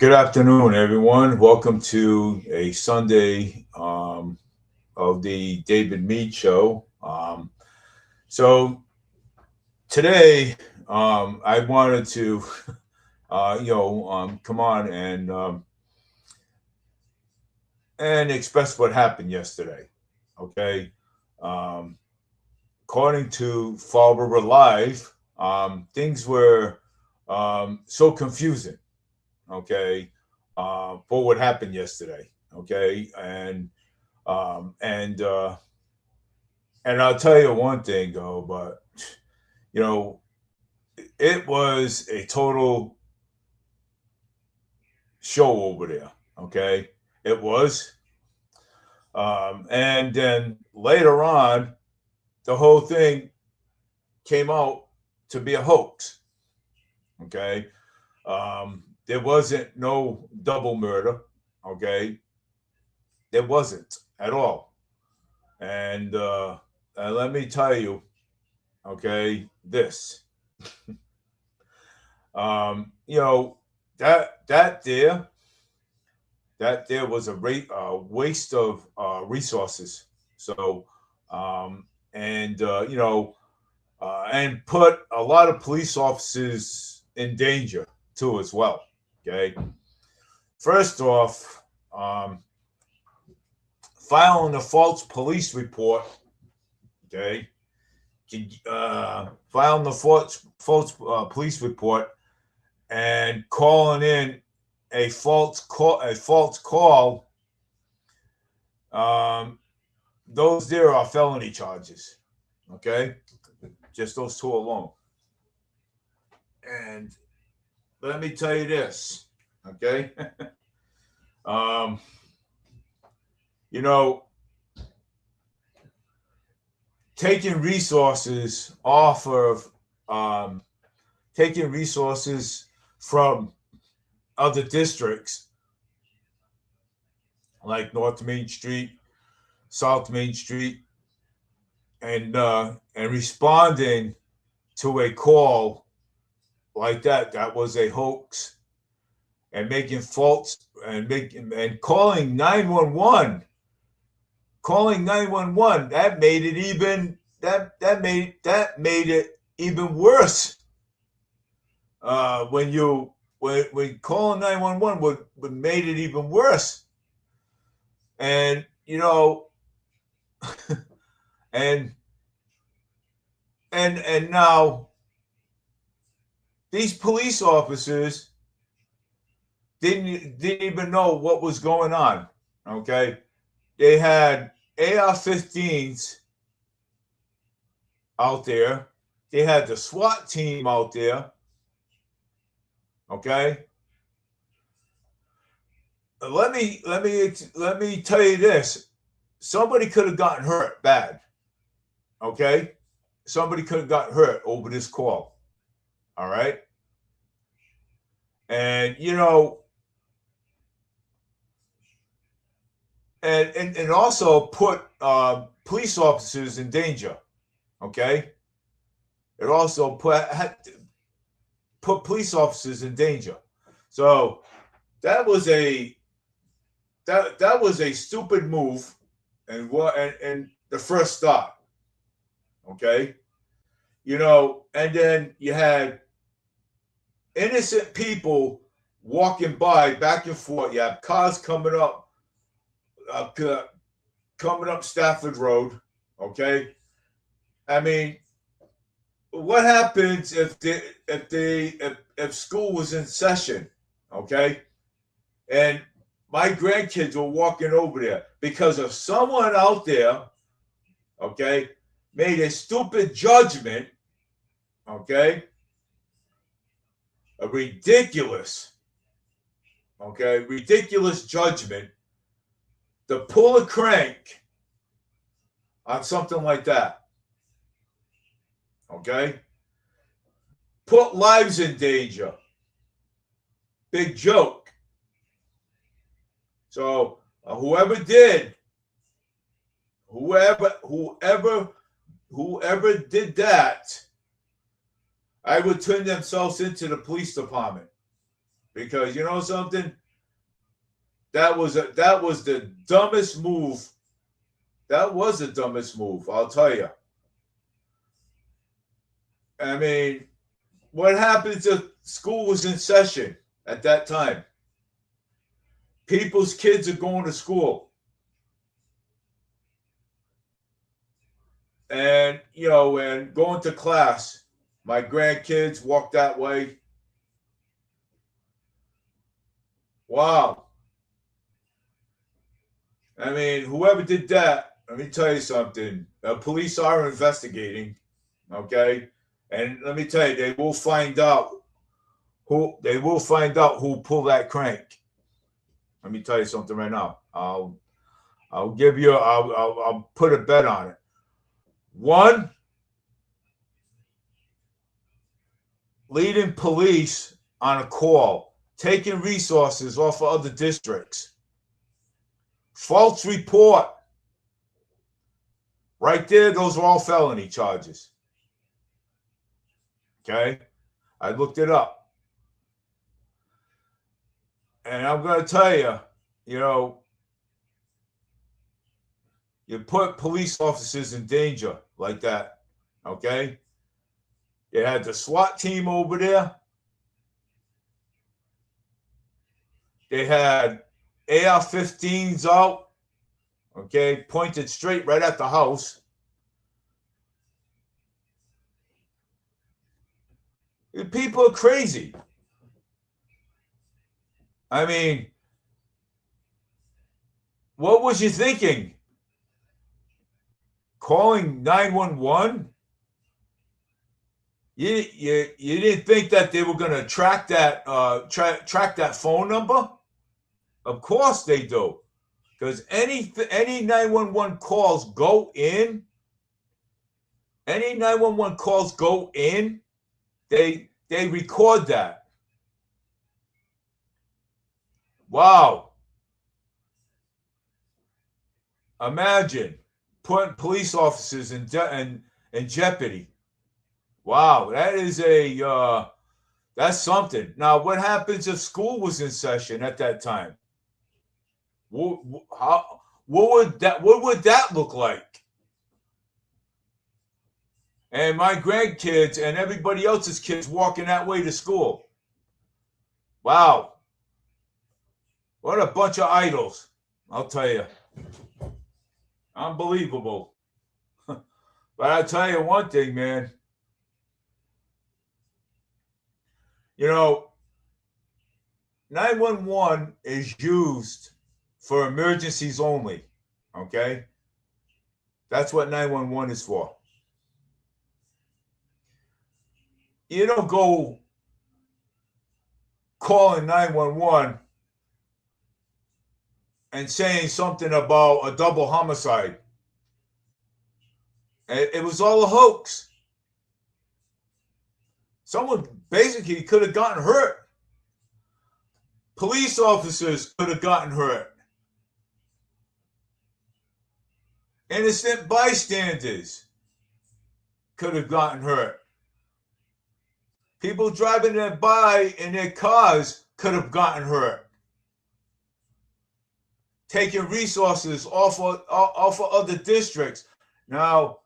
Good afternoon, everyone. Welcome to a Sunday of the David Mead Show. So today, I wanted to, come on and express what happened yesterday. Okay, um, according to Fall River Live, things were so confusing. Okay, for what happened yesterday. Okay, um, and uh, and I'll tell you one thing though, but you know, it was a total show over there. Okay, it was, and then later on, the whole thing came out to be a hoax. Okay, there wasn't no double murder. Okay, there wasn't at all. And let me tell you, okay, this, you know, that that there that there was a waste of resources. So, um, and put a lot of police officers in danger too as well. Okay, first off, filing a false police report. Okay, filing the false police report and calling in a false call. Um, those there are felony charges. Okay, just those two alone. And let me tell you this. Okay, um, you know, taking resources off of taking resources from other districts like North Main Street, South Main Street, and responding to a call like that was a hoax, and making false and making and calling 911 that made it even that made it even worse. When calling 911 would made it even worse. And and and now these police officers didn't even know what was going on. Okay, they had AR-15s out there. They had the SWAT team out there. Okay, let me tell you this. Somebody could have gotten hurt bad. Okay, somebody could have gotten hurt over this call. All right, and and also put police officers in danger. Okay, it also put police officers in danger. So that was a that was a stupid move, and the first stop. Okay, and then you had innocent people walking by back and forth. You have cars uh, coming up Stafford Road. Okay, I mean, what happens if school was in session? Okay, and my grandkids were walking over there because of someone out there. Okay, made a stupid judgment. Okay, a ridiculous judgment to pull a crank on something like that. Okay, put lives in danger. Big joke. So whoever did that, I would turn themselves into the police department. because you know something, that was the dumbest move. That was the dumbest move, I'll tell you. I mean, what happens if school was in session at that time? People's kids are going to school. And, you know, and going to class. My grandkids walk that way. Wow. I mean, whoever did that, let me tell you something. Police are investigating, okay? And let me tell you, they will find out who pulled that crank. Let me tell you something right now. I'll put a bet on it. One, leading police on a call, taking resources off of other districts. False report. Right there, those are all felony charges. Okay? I looked it up. And I'm going to tell you, you know, you put police officers in danger like that. Okay? They had the SWAT team over there. They had AR-15s out, okay, pointed straight right at the house. People are crazy. I mean, what was you thinking? Calling 911? You didn't think that they were going to track that track that phone number? Of course they do, because any 911 calls go in. Any 911 calls go in. They record that. Wow. Imagine putting police officers in jeopardy. Wow, that is that's something. Now, what happens if school was in session at that time? What would that look like? And my grandkids and everybody else's kids walking that way to school. Wow. What a bunch of idols, I'll tell you. Unbelievable. But I'll tell you one thing, man. You know, 911 is used for emergencies only, okay? That's what 911 is for. You don't go calling 911 and saying something about a double homicide. It was all a hoax. Someone basically could have gotten hurt. Police officers could have gotten hurt. Innocent bystanders could have gotten hurt. People driving by in their cars could have gotten hurt. Taking resources off of other districts. Now,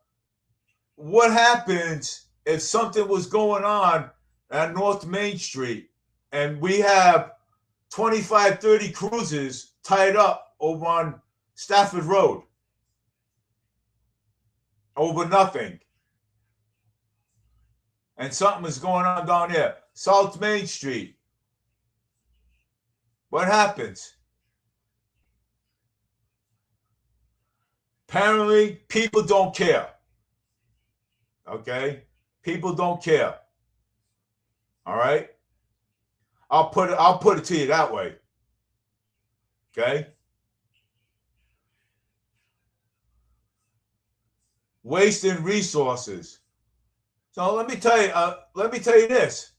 what happens if something was going on at North Main Street and we have 25, 30 cruisers tied up over on Stafford Road over nothing? And something is going on down there, South Main Street. What happens? Apparently, people don't care. Okay? People don't care. All right? I'll put it to you that way. Okay? Wasting resources. So let me tell you this.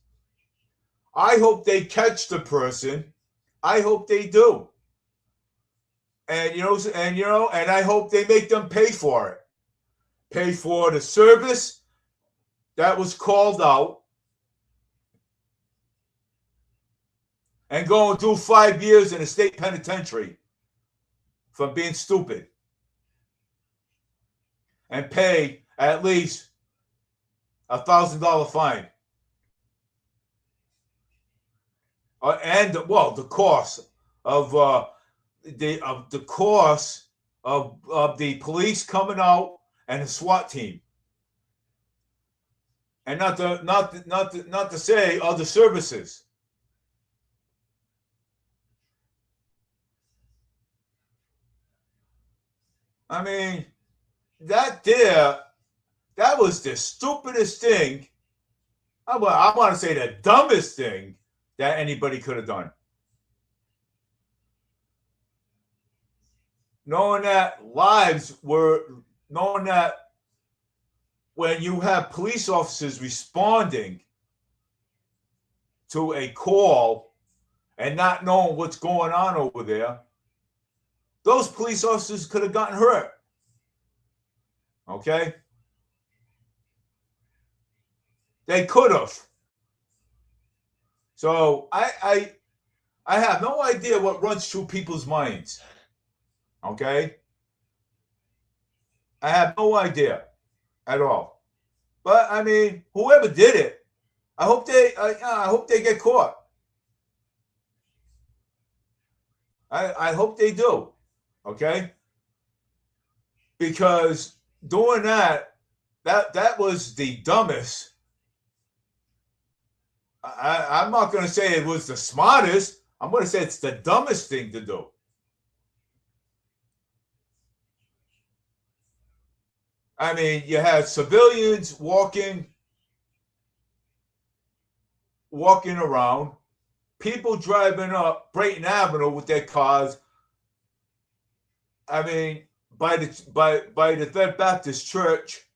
I hope they catch the person. I hope they do. And I hope they make them pay for it. Pay for the service that was called out. and go and do 5 years in a state penitentiary for being stupid and pay at least $1,000 fine. And well, the cost of the cost of the police coming out and the SWAT team, and not to say other services. I mean, that was the stupidest thing. I want to say the dumbest thing that anybody could have done. Knowing that when you have police officers responding to a call and not knowing what's going on over there, those police officers could have gotten hurt. Okay? They could have. So I have no idea what runs through people's minds. Okay? I have no idea at all. But I mean, whoever did it, I hope they get caught. I hope they do. Okay? Because doing that was the dumbest. I'm not going to say it was the smartest. I'm going to say it's the dumbest thing to do. I mean, you have civilians walking around, people driving up Brayton Avenue with their cars. I mean, by the Third Baptist Church.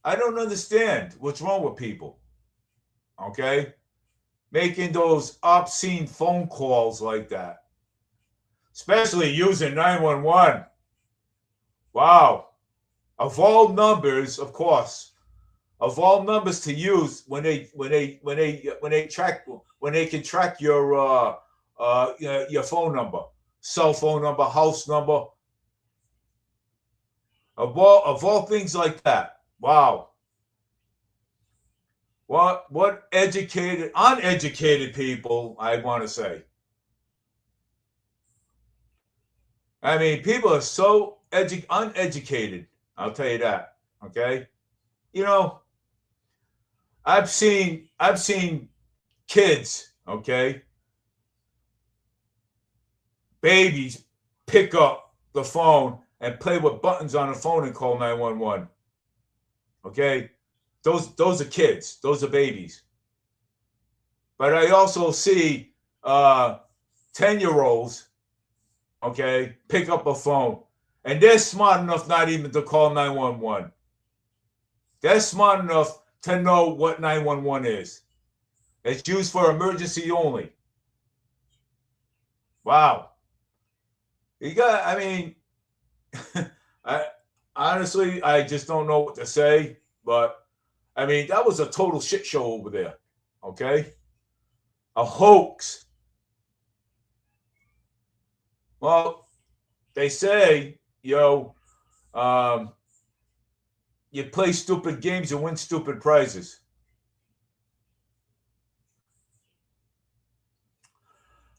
I don't understand what's wrong with people. Okay? Making those obscene phone calls like that. Especially using 911. Wow. Of all numbers, of course. Of all numbers to use when they can track your phone number, cell phone number, house number. Of all things like that. Wow. What uneducated people, I want to say. I mean, people are so uneducated. I'll tell you that. Okay? You know, I've seen kids, okay, babies pick up the phone and play with buttons on the phone and call 911. Okay? Those are kids. Those are babies. But I also see 10-year-olds, okay, pick up a phone. And they're smart enough not even to call 911. They're smart enough to know what 911 is. It's used for emergency only. Wow. I mean, honestly, I just don't know what to say. But, I mean, that was a total shit show over there. Okay? A hoax. Well, they say, you play stupid games and win stupid prizes.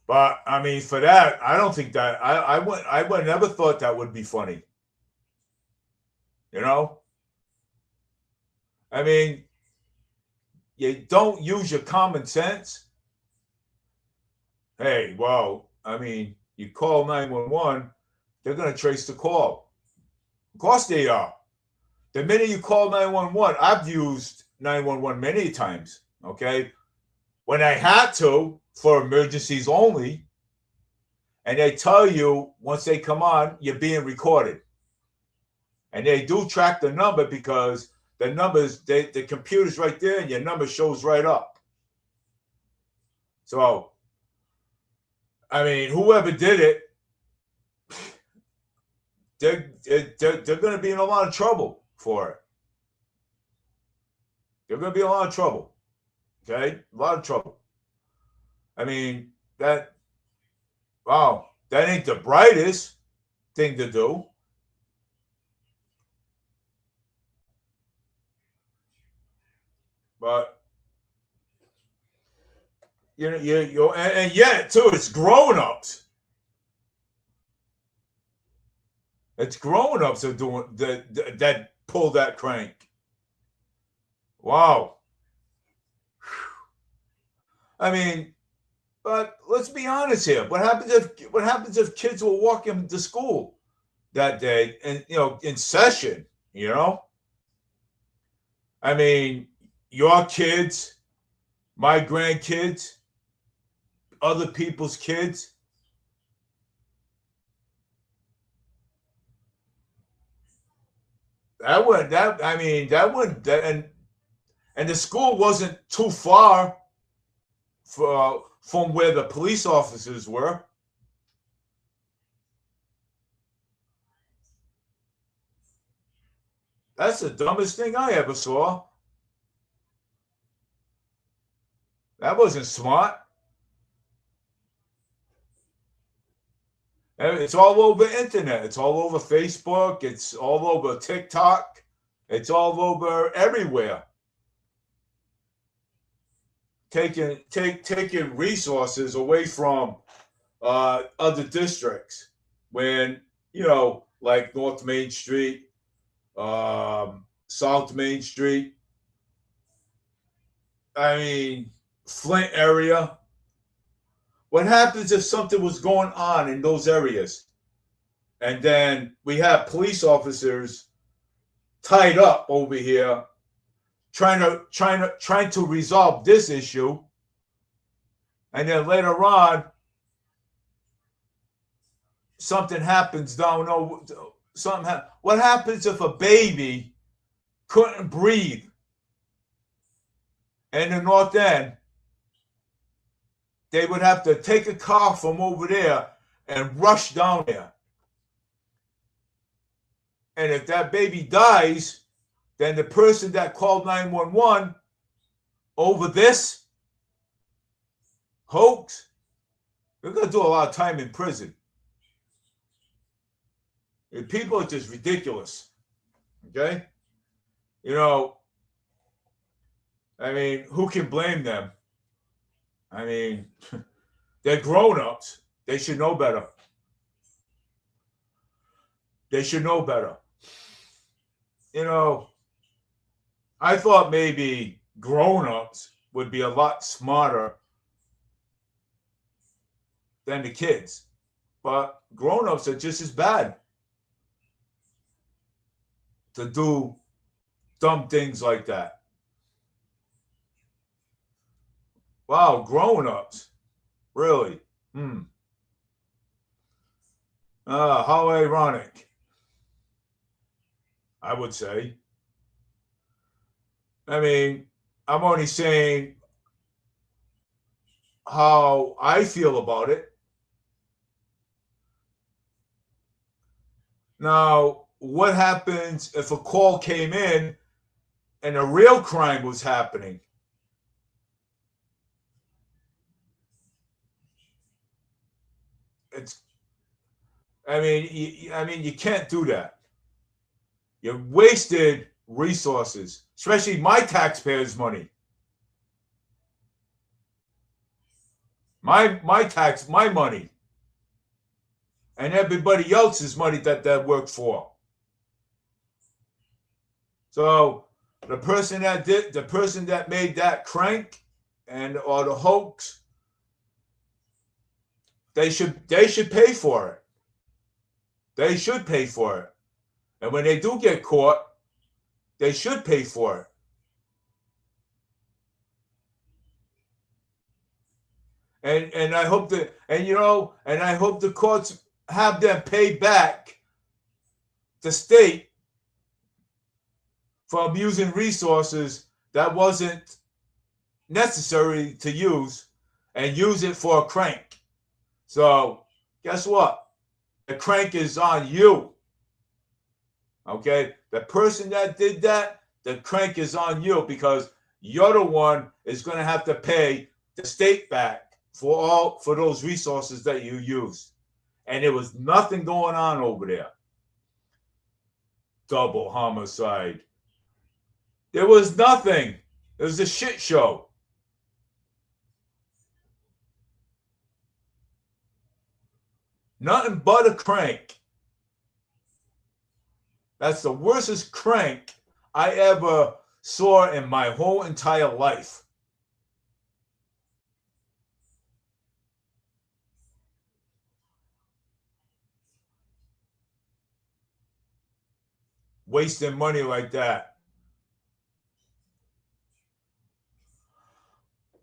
But I mean, for that, I don't think that I would never thought that would be funny. You know? I mean, you don't use your common sense. Hey, well, I mean, you call 911, they're going to trace the call. Of course they are. The minute you call 911, I've used 911 many times, okay? When I had to, for emergencies only, and they tell you once they come on, you're being recorded. And they do track the number because the numbers, the computer's right there and your number shows right up. So, I mean, whoever did it, they're going to be in a lot of trouble for it. You're going to be in a lot of trouble. Okay? A lot of trouble. I mean, that ain't the brightest thing to do. But and yet too, it's grown-ups. It's grown-ups are doing that pull that crank. Wow. I mean, but let's be honest here. What happens if kids were walking to school that day and in session? I mean, your kids, my grandkids, other people's kids. And the school wasn't too far from where the police officers were. That's the dumbest thing I ever saw. That wasn't smart. It's all over the internet. It's all over Facebook. It's all over TikTok. It's all over everywhere. Taking resources away from other districts when, like North Main Street, South Main Street. I mean, Flint area. What happens if something was going on in those areas? And then we have police officers tied up over here trying to resolve this issue. And then later on, something happens down over what happens if a baby couldn't breathe in the North End? They would have to take a car from over there and rush down there. And if that baby dies, then the person that called 911 over this hoax, they're going to do a lot of time in prison. And people are just ridiculous. Okay? I mean, who can blame them? I mean, they're grown-ups. They should know better. They should know better. I thought maybe grown-ups would be a lot smarter than the kids. But grown-ups are just as bad to do dumb things like that. Wow, grown-ups. Really? How ironic, I would say. I mean, I'm only saying how I feel about it. Now, what happens if a call came in and a real crime was happening? You can't do that. You wasted resources, especially my taxpayers' money. My money. And everybody else's money that worked for. So the person that made that crank or the hoax, they should pay for it. They should pay for it. And when they do get caught, they should pay for it. And I hope I hope the courts have them pay back the state from using resources that wasn't necessary to use and use it for a crank. So guess what? The crank is on you. Okay? The person that did that, the crank is on you because You're the one is going to have to pay the state back for those resources that you used. And there was nothing going on over there. Double homicide. There was nothing. It was a shit show. Nothing but a crank. That's the worstest crank I ever saw in my whole entire life. Wasting money like that.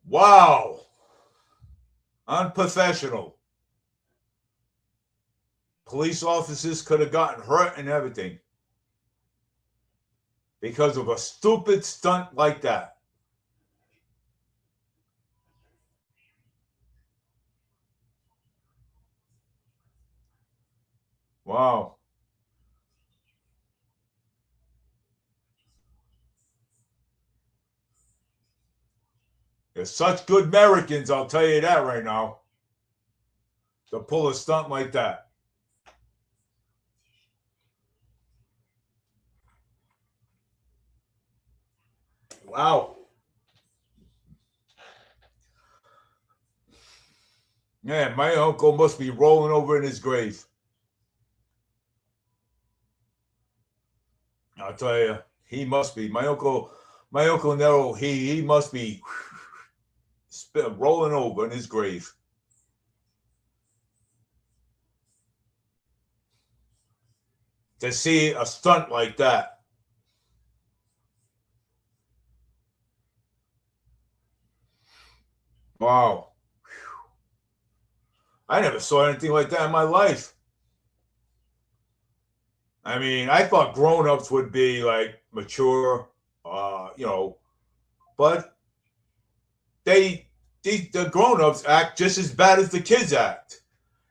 Wow. Unprofessional. Police officers could have gotten hurt and everything because of a stupid stunt like that. Wow. They're such good Americans, I'll tell you that right now, to pull a stunt like that. Wow. Man, my uncle must be rolling over in his grave. I'll tell you, he must be. My uncle Nero, he must be rolling over in his grave. To see a stunt like that. Wow. I never saw anything like that in my life. I mean, I thought grown-ups would be like mature, but the grown-ups act just as bad as the kids act.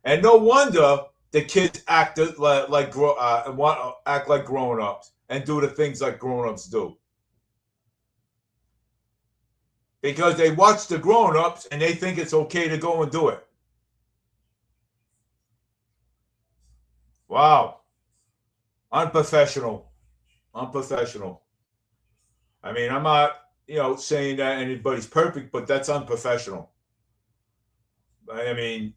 And no wonder the kids act like act like grown-ups and do the things like grown-ups do. Because they watch the grown-ups and they think it's okay to go and do it. Wow. Unprofessional. Unprofessional. I mean, I'm not, saying that anybody's perfect, but that's unprofessional. I mean,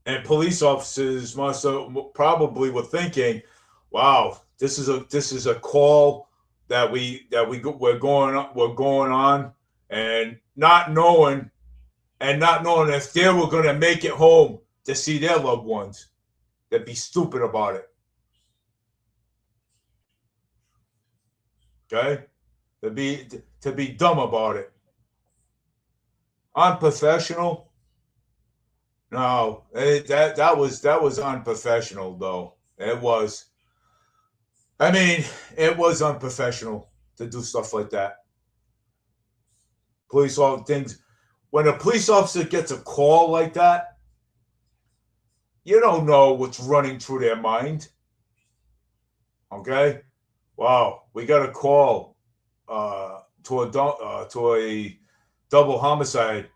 and police officers must have probably were thinking, "Wow, this is a call that we're going on, and not knowing if they were going to make it home to see their loved ones. They'd be stupid about it. Okay, to be dumb about it. Unprofessional. No, that was unprofessional though. It was. I mean, it was unprofessional to do stuff like that. Police officer things. When a police officer gets a call like that, you don't know what's running through their mind. Okay. Wow, we got a call to a double homicide.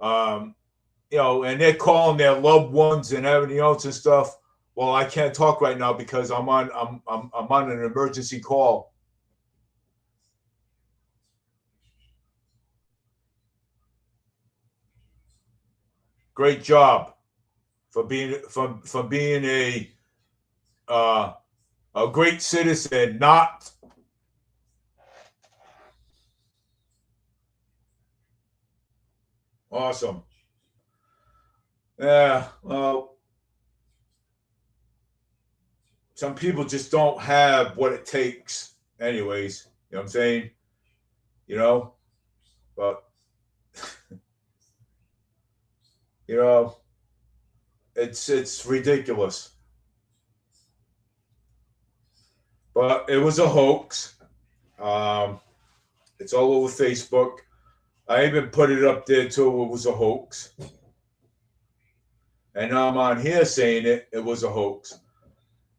And they're calling their loved ones and everything else and stuff. Well, I can't talk right now because I'm on an emergency call. Great job for being a great citizen, not awesome. Yeah, well, some people just don't have what it takes, anyways. You know what I'm saying? You know, but you know, it's ridiculous. But it was a hoax. Um, it's all over Facebook. I even put it up there too. It was a hoax. And now I'm on here saying it was a hoax.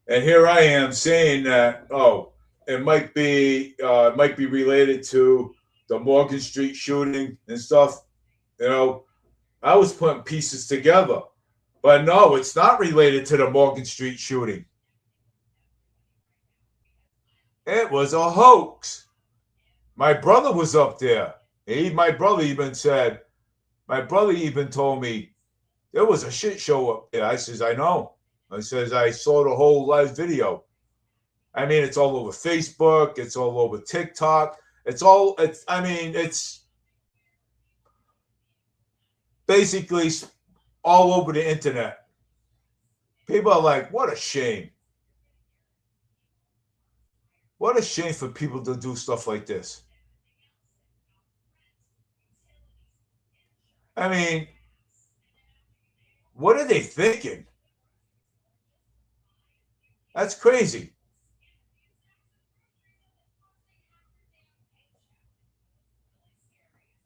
And here I am saying that, oh, it might be related to the Morgan Street shooting and stuff. I was putting pieces together, but no, it's not related to the Morgan Street shooting. It was a hoax. My brother was up there. My brother even told me there was a shit show up there. I says, I know. I says, I saw the whole live video. I mean, it's all over Facebook. It's all over TikTok. It's basically all over the internet. People are like, what a shame. What a shame for people to do stuff like this. I mean, what are they thinking? That's crazy.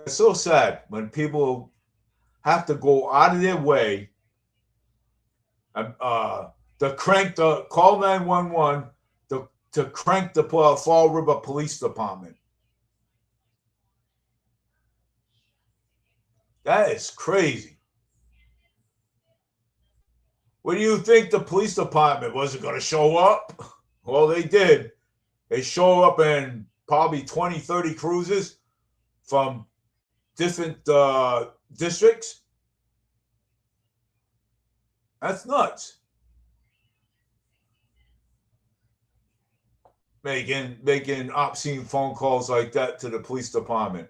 It's so sad when people have to go out of their way to call 911 to crank the Fall River Police Department. That is crazy. What do you think the police department wasn't going to show up? Well, they did. They show up in probably 20, 30 cruisers from different districts. That's nuts. Making obscene phone calls like that to the police department.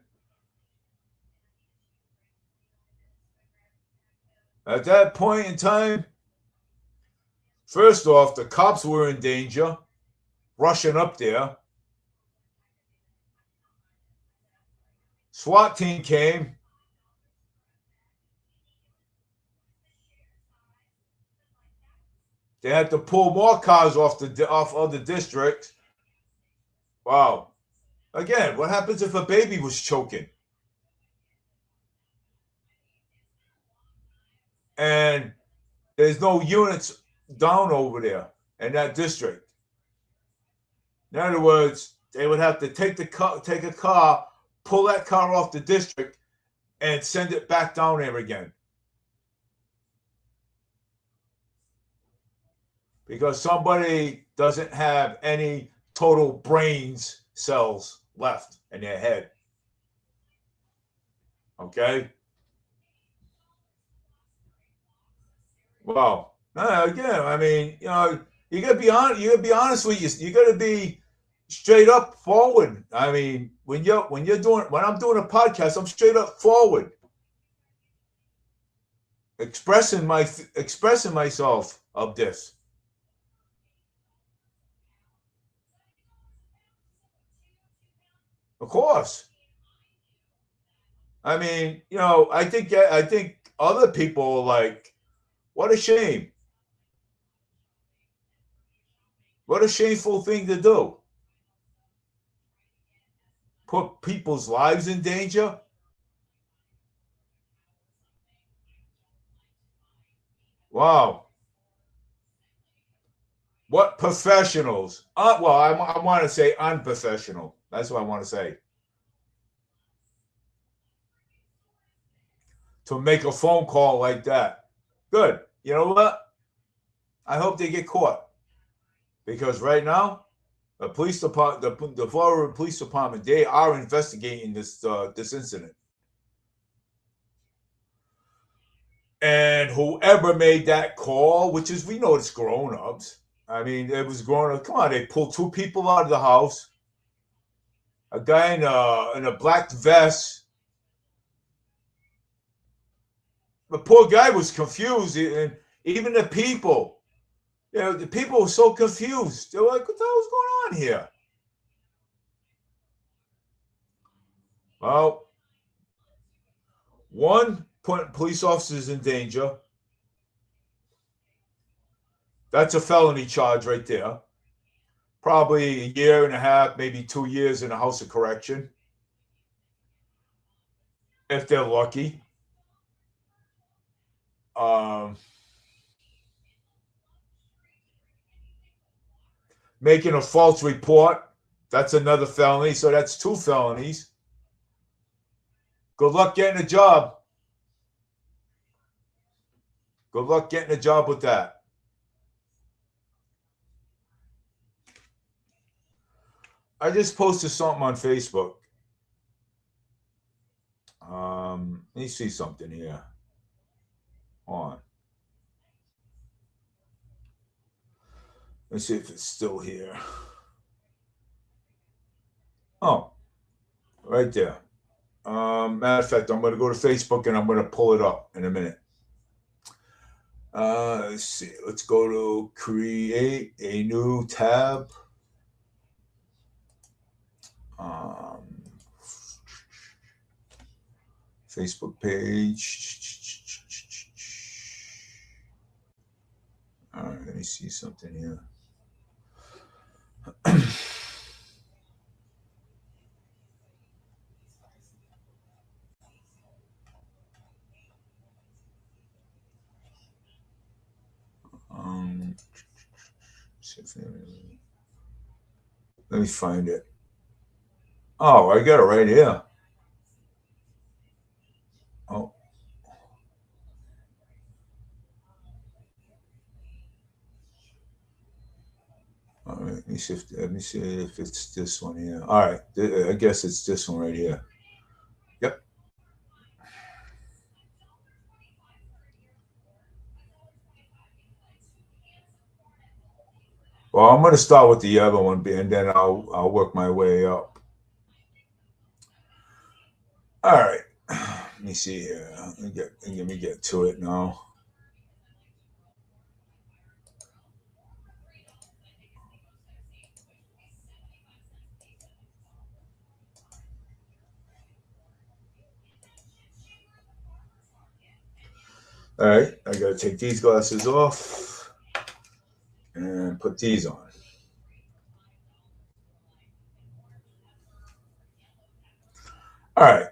At that point in time, first off, the cops were in danger, rushing up there. SWAT team came. They had to pull more cars off other districts. Wow. Again, what happens if a baby was choking? And there's no units down over there in that district. In other words, they would have to take a car, pull that car off the district, and send it back down there again. Because somebody doesn't have any total brains cells left in their head. Okay? Well, again, I mean, you gotta be honest. You gotta be honest with you. You gotta be straight up forward. I mean, when I'm doing a podcast, I'm straight up forward, expressing myself of this. Of course. I mean, I think other people are like, what a shame. What a shameful thing to do. Put people's lives in danger. Wow. What professionals? Well, I want to say unprofessional. That's what I want to say. To make a phone call like that. Good. You know what? I hope they get caught. Because right now, the police department, the Florida Police Department, they are investigating this incident. And whoever made that call, which is, we know it's grown-ups. I mean, it was grown-ups. Come on, they pulled two people out of the house. A guy in a black vest. The poor guy was confused, and even the people, the people were so confused. They were like, "What the hell's going on here?" Well, one, putting police officers in danger. That's a felony charge right there. Probably a year and a half, maybe 2 years in a house of correction, if they're lucky. Making a false report That's another felony. So that's 2 felonies. Good luck getting a job. Good luck getting a job with that. I just posted something on Facebook. Let me see something here. Hold on. Let's see if it's still here. Oh, right there. Matter of fact, I'm going to go to Facebook and I'm going to pull it up in a minute. Let's see. Let's go to create a new tab. Facebook page. All right, let me see something here. Let me find it. Oh, I got it right here. Oh. All right, let me see if it's this one here. All right, I guess it's this one right here. Yep. Well, I'm going to start with the other one, and then I'll work my way up. All right. Let me see here. Let me get to it now. All right, I got to take these glasses off and put these on. All right.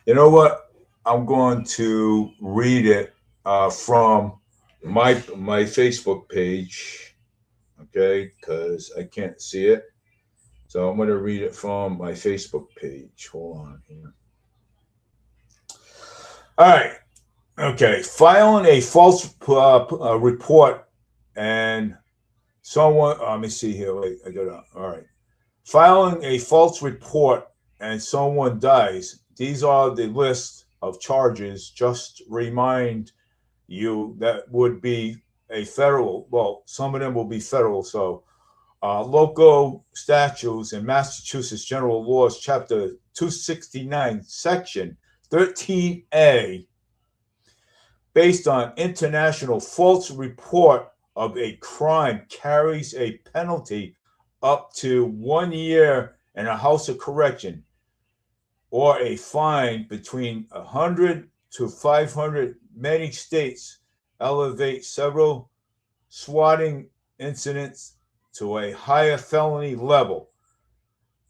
You know what? I'm going to read it from my Facebook page, okay? Because I can't see it. So I'm going to read it from my Facebook page. Hold on here. All right. Okay. Filing a false report and someone, let me see here. Wait, I got it. All right. Filing a false report and someone dies. These are the list of charges. Just remind you that would be a federal, well, some of them will be federal. So local statutes and Massachusetts General Laws, Chapter 269, Section 13A, based on international false report of a crime, carries a penalty up to 1 year in a house of correction, or a fine between 100 to 500. Many states elevate several swatting incidents to a higher felony level.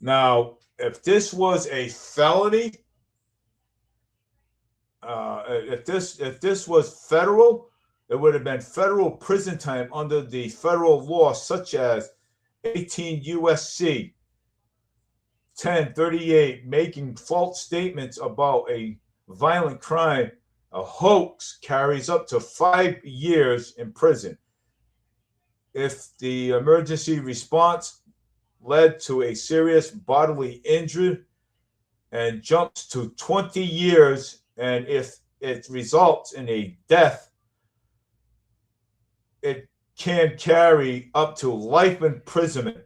Now, if this was a felony, if this was federal, it would have been federal prison time under the federal law, such as 18 USC 1038, making false statements about a violent crime, a hoax, carries up to 5 years in prison. If the emergency response led to a serious bodily injury, and jumps to 20 years, and if it results in a death, it can carry up to life imprisonment.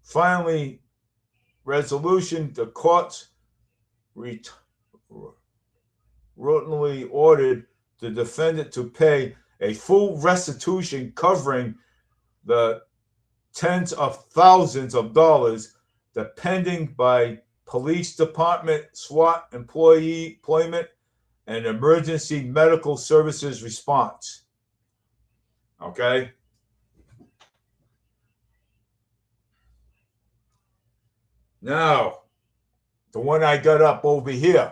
Finally, resolution: the courts routinely ordered the defendant to pay a full restitution covering the tens of thousands of dollars, depending by police department, SWAT employment, and emergency medical services response. Okay? Now, the one I got up over here.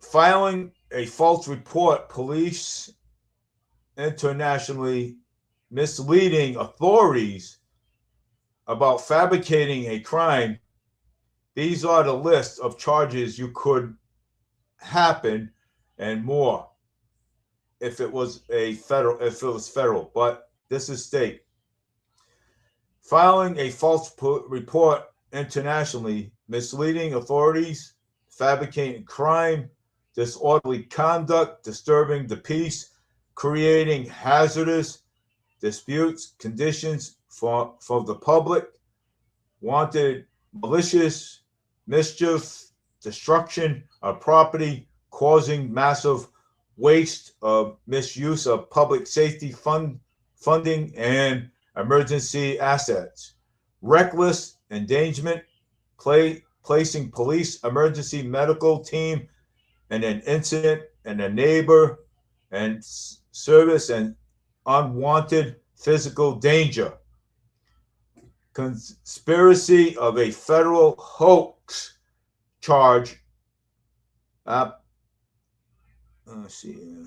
Filing a false report, police internationally misleading authorities about fabricating a crime. These are the list of charges you could happen and more if it was federal, but this is state. Filing a false report internationally, misleading authorities, fabricating crime, disorderly conduct, disturbing the peace, creating hazardous disputes, conditions for the public, wanted malicious mischief, destruction of property, causing massive waste of misuse of public safety funding and emergency assets, reckless endangerment, placing police emergency medical team in an incident and a neighbor and service and unwanted physical danger, conspiracy of a federal hoax charge. Let's see.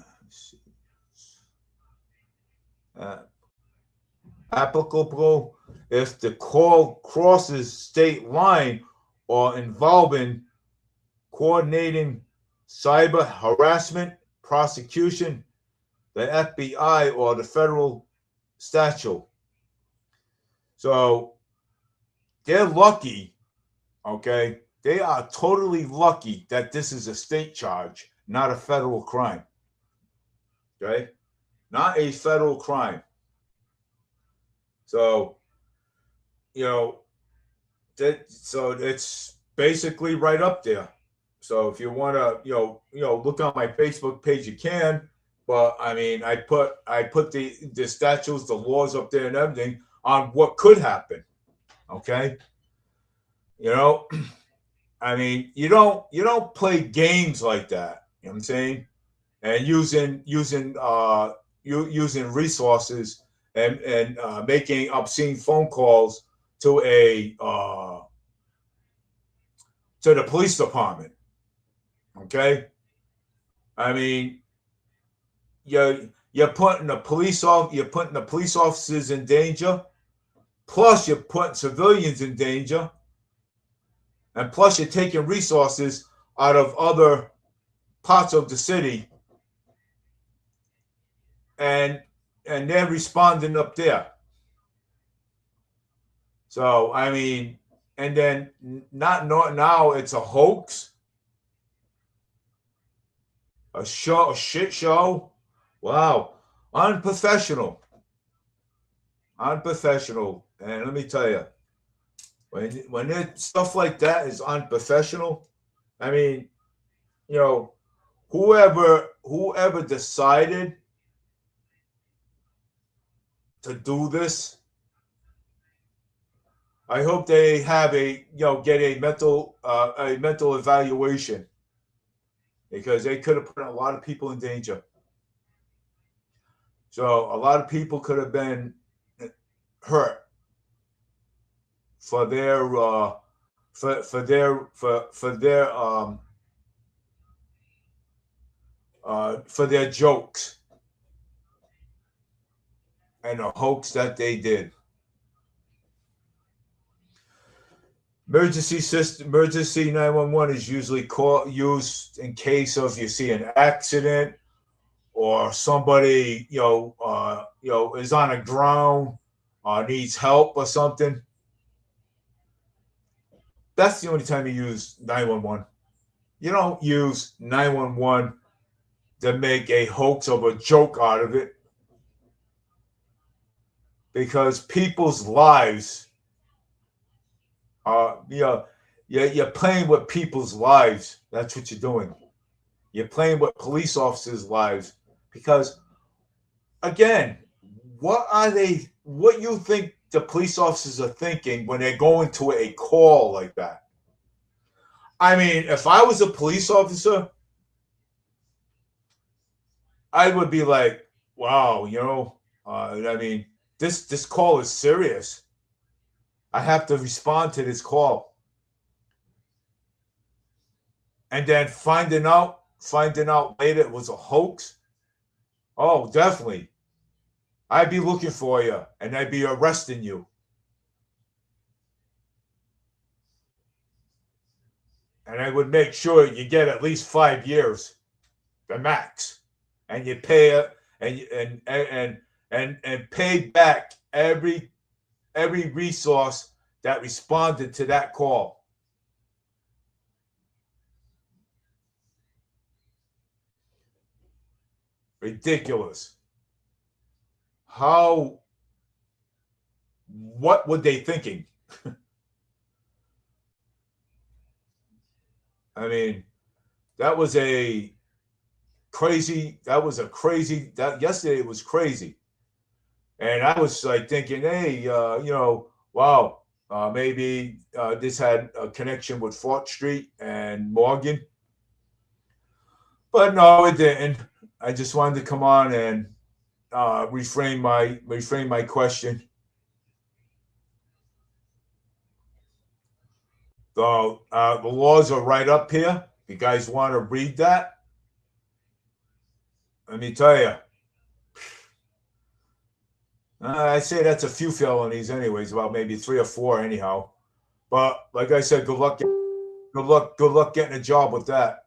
Applicable if the call crosses state line or involving coordinating cyber harassment, prosecution, the FBI, or the federal statute. So they're lucky, okay? They are totally lucky that this is a state charge, not a federal crime, okay? Not a federal crime. So, so it's basically right up there. So if you want to, look on my Facebook page, you can. But I mean, I put the statutes, the laws up there, and everything on what could happen. Okay. I mean, you don't play games like that. You know what I'm saying? And using resources and making obscene phone calls to the police department. Okay, I mean, you're putting the police officers in danger, plus you're putting civilians in danger, and plus you're taking resources out of other parts of the city, and they're responding up there. So I mean, and then not now it's a hoax, a shit show. Wow, unprofessional. And let me tell you, when stuff like that is unprofessional, I mean, whoever decided to do this, I hope they have get a mental evaluation, because they could have put a lot of people in danger. So a lot of people could have been hurt for their jokes and the hoax that they did. Emergency 911 is usually used in case of you see an accident or somebody is on the ground or needs help or something. That's the only time you use 911. You don't use 911 to make a hoax of a joke out of it, because people's lives you're playing with people's lives. That's what you're doing. You're playing with police officers' lives, because, again, what you think the police officers are thinking when they're going to a call like that? I mean, if I was a police officer, I would be like, wow, I mean, this call is serious. I have to respond to this call. And then finding out later it was a hoax. Oh, definitely. I'd be looking for you and I'd be arresting you. And I would make sure you get at least 5 years, the max, and you pay it and pay back every resource that responded to that call. Ridiculous. What were they thinking? I mean, that was a crazy, yesterday was crazy. And I was like thinking, hey, wow, maybe this had a connection with Fort Street and Morgan. But no, it didn't. I just wanted to come on and reframe my question. The laws are right up here. You guys want to read that? Let me tell you. I'd say that's a few felonies, anyways. About maybe 3 or 4, anyhow. But like I said, good luck getting a job with that.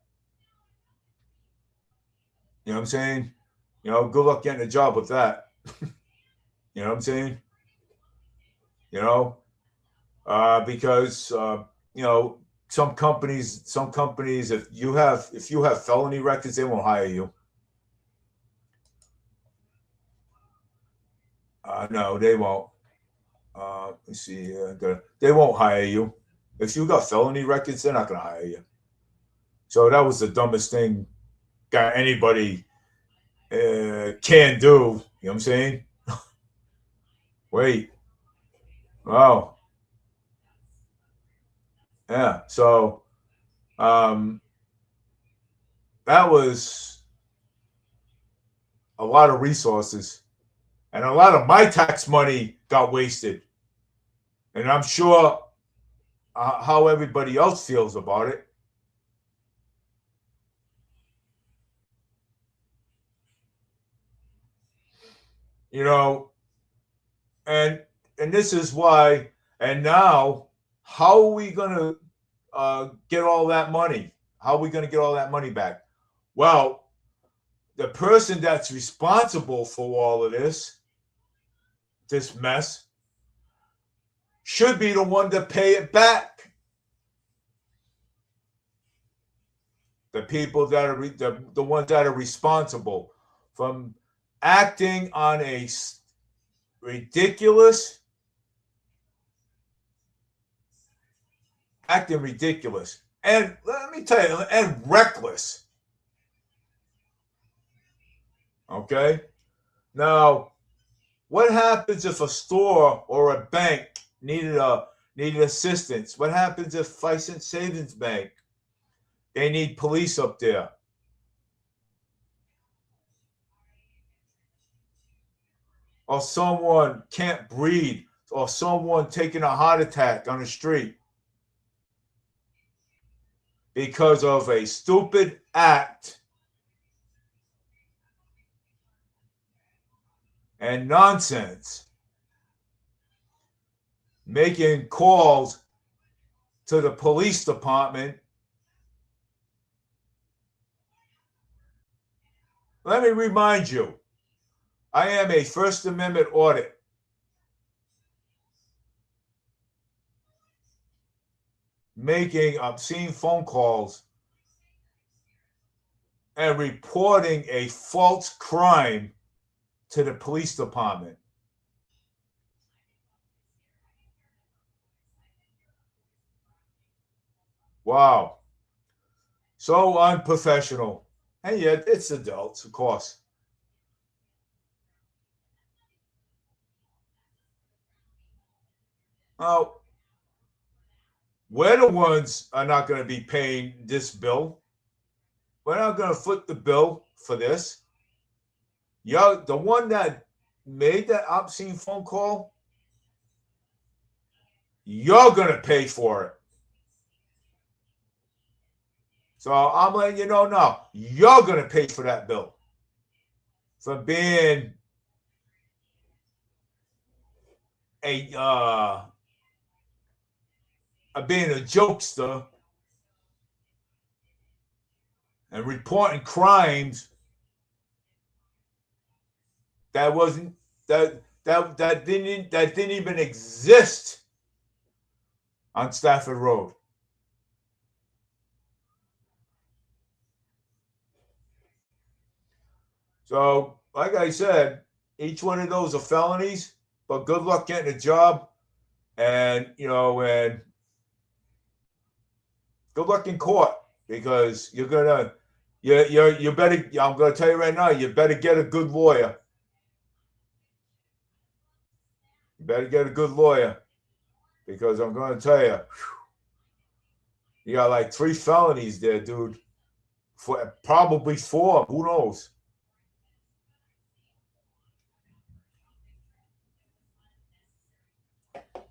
You know what I'm saying? Good luck getting a job with that. You know what I'm saying? Because some companies, if you have felony records, they won't hire you. No, they won't. Let's see. They won't hire you if you got felony records. They're not going to hire you. So that was the dumbest thing that anybody can do. You know what I'm saying? Wait. Oh. Yeah. So that was a lot of resources, and a lot of my tax money got wasted. And I'm sure how everybody else feels about it. And this is why. And now, how are we going to get all that money? How are we going to get all that money back? Well, the person that's responsible for all of this mess, should be the one to pay it back. The people that are the ones that are responsible from acting on a ridiculous and let me tell you, and reckless. Okay? Now, what happens if a store or a bank needed assistance? What happens if Fison Savings Bank, they need police up there? Or someone can't breathe, or someone taking a heart attack on the street because of a stupid act and nonsense, making calls to the police department. Let me remind you, I am a First Amendment audit. Making obscene phone calls and reporting a false crime to the police department. Wow. So unprofessional. And yet it's adults, of course. Well, we're the ones are not going to be paying this bill. We're not going to foot the bill for this. You're the one that made that obscene phone call. You're going to pay for it. So I'm letting you know now, you're going to pay for that bill for being a being a jokester and reporting crimes that wasn't that didn't even exist on Stafford Road. So, like I said, each one of those are felonies, but good luck getting a job, and and good luck in court, because you better. I'm gonna tell you right now, you better get a good lawyer. You better get a good lawyer, because I'm gonna tell you, you got like 3 felonies there, dude. Probably 4. Who knows?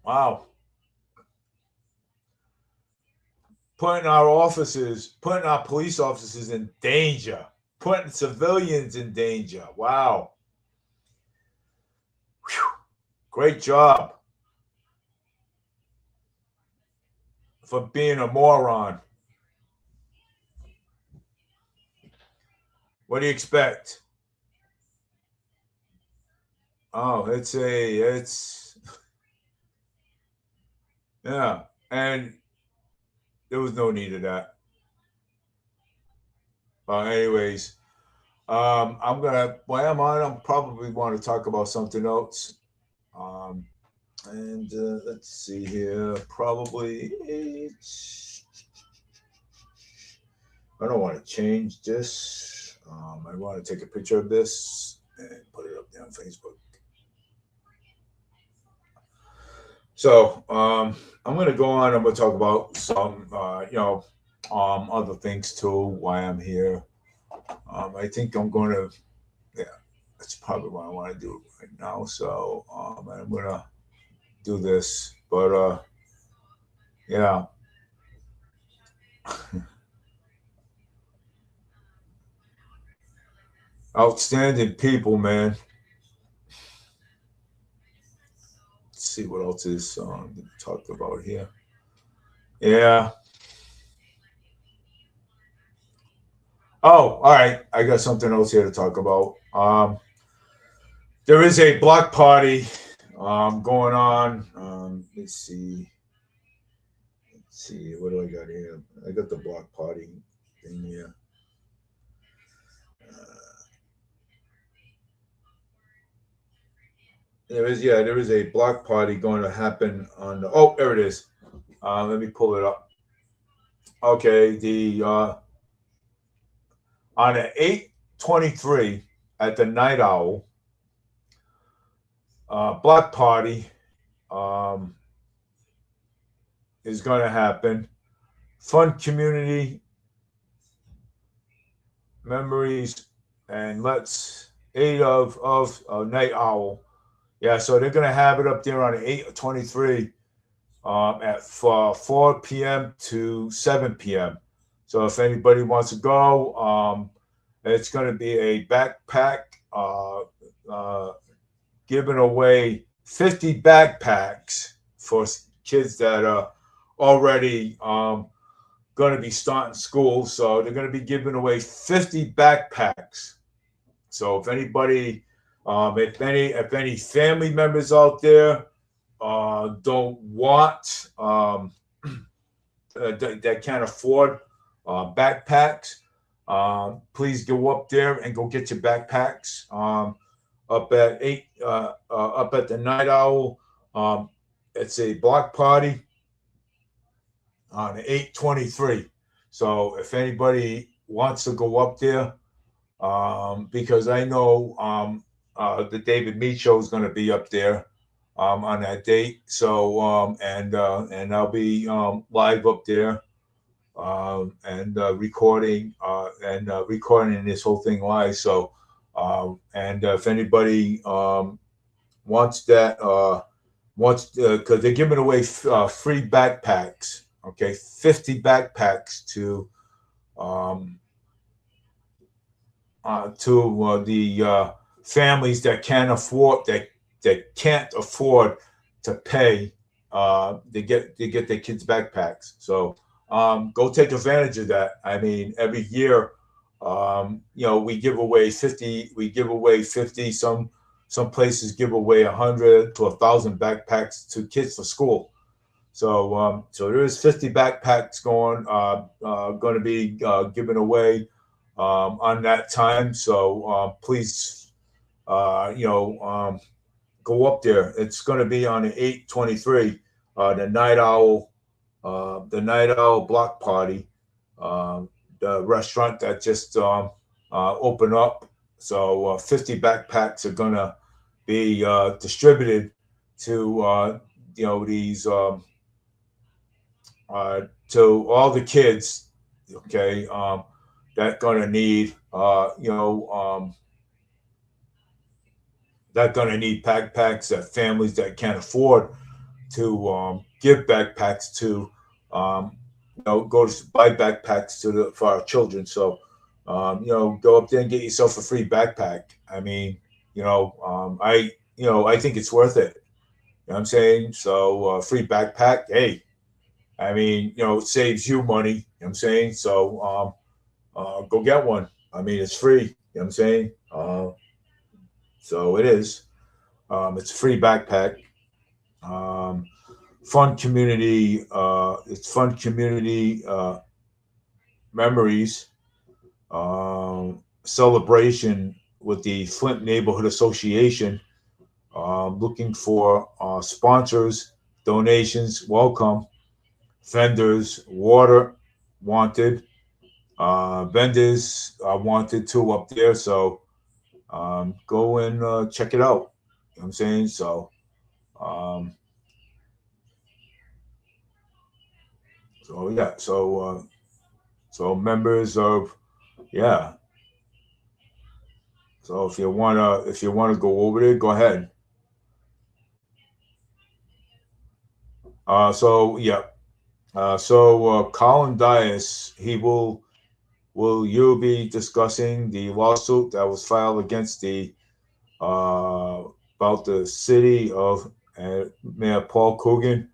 Wow. Putting our police officers in danger, putting civilians in danger. Wow. Whew. Great job for being a moron. What do you expect? Oh, yeah, and there was no need of that. Anyways, while I'm on, I'm probably want to talk about something else. And let's see here. Probably, I don't want to change this. I want to take a picture of this and put it up there on Facebook. So I'm going to go on. I'm going to talk about some, other things too. Why I'm here. I think I'm going to. Yeah, that's probably what I want to do right now. So I'm going to do this, but yeah. Outstanding people, man. Let's see what else is talked about here. Yeah. Oh, all right. I got something else here to talk about. There is a block party going on. Let's see. Let's see. What do I got here? I got the block party thing here. There is a block party going to happen on the. Oh, there it is. Let me pull it up. Okay, the on the 8/23 at the Night Owl block party is going to happen. Fun community memories, and let's 8 of Night Owl. Yeah, so they're going to have it up there on the 8/23 at 4 p.m. to 7 p.m. So if anybody wants to go, it's going to be a backpack giving away 50 backpacks for kids that are already going to be starting school. So they're going to be giving away 50 backpacks. So if anybody, if any family members out there don't want that can't afford backpacks, please go up there and go get your backpacks. Up at the Night Owl. It's a block party on 8/23. So if anybody wants to go up there, because I know the David Mead show is going to be up there on that date. So and I'll be live up there and recording this whole thing live. So and if anybody wants that, because they're giving away free backpacks. Okay, 50 backpacks to the families that can't afford to pay to get their kids backpacks. So go take advantage of that. I mean, every year, we give away 50. We give away 50. Some places give away 100 to 1,000 backpacks to kids for school. So there's 50 backpacks going to be given away on that time. So please, go up there. It's going to be on the 8/23, the Night Owl block party, the restaurant that just opened up. So 50 backpacks are going to be distributed to these to all the kids, okay, that gonna need that gonna need backpacks, that families that can't afford to give backpacks to go to buy backpacks for our children. So go up there and get yourself a free backpack. I mean, I think it's worth it. You know what I'm saying? So free backpack, hey, I mean, it saves you money. You know what I'm saying? So go get one. I mean, it's free. You know what I'm saying? So it is. It's a free backpack. Fun community. It's fun community memories. Celebration with the Flint Neighborhood Association. Looking for sponsors, donations, welcome. Vendors, water wanted. Vendors are wanted too up there. So go and check it out. You know what I'm saying? So yeah. So members of, yeah. So if you wanna go over there, go ahead. So yeah. Colin Dias, will you be discussing the lawsuit that was filed against the about the city of Mayor Paul Coogan?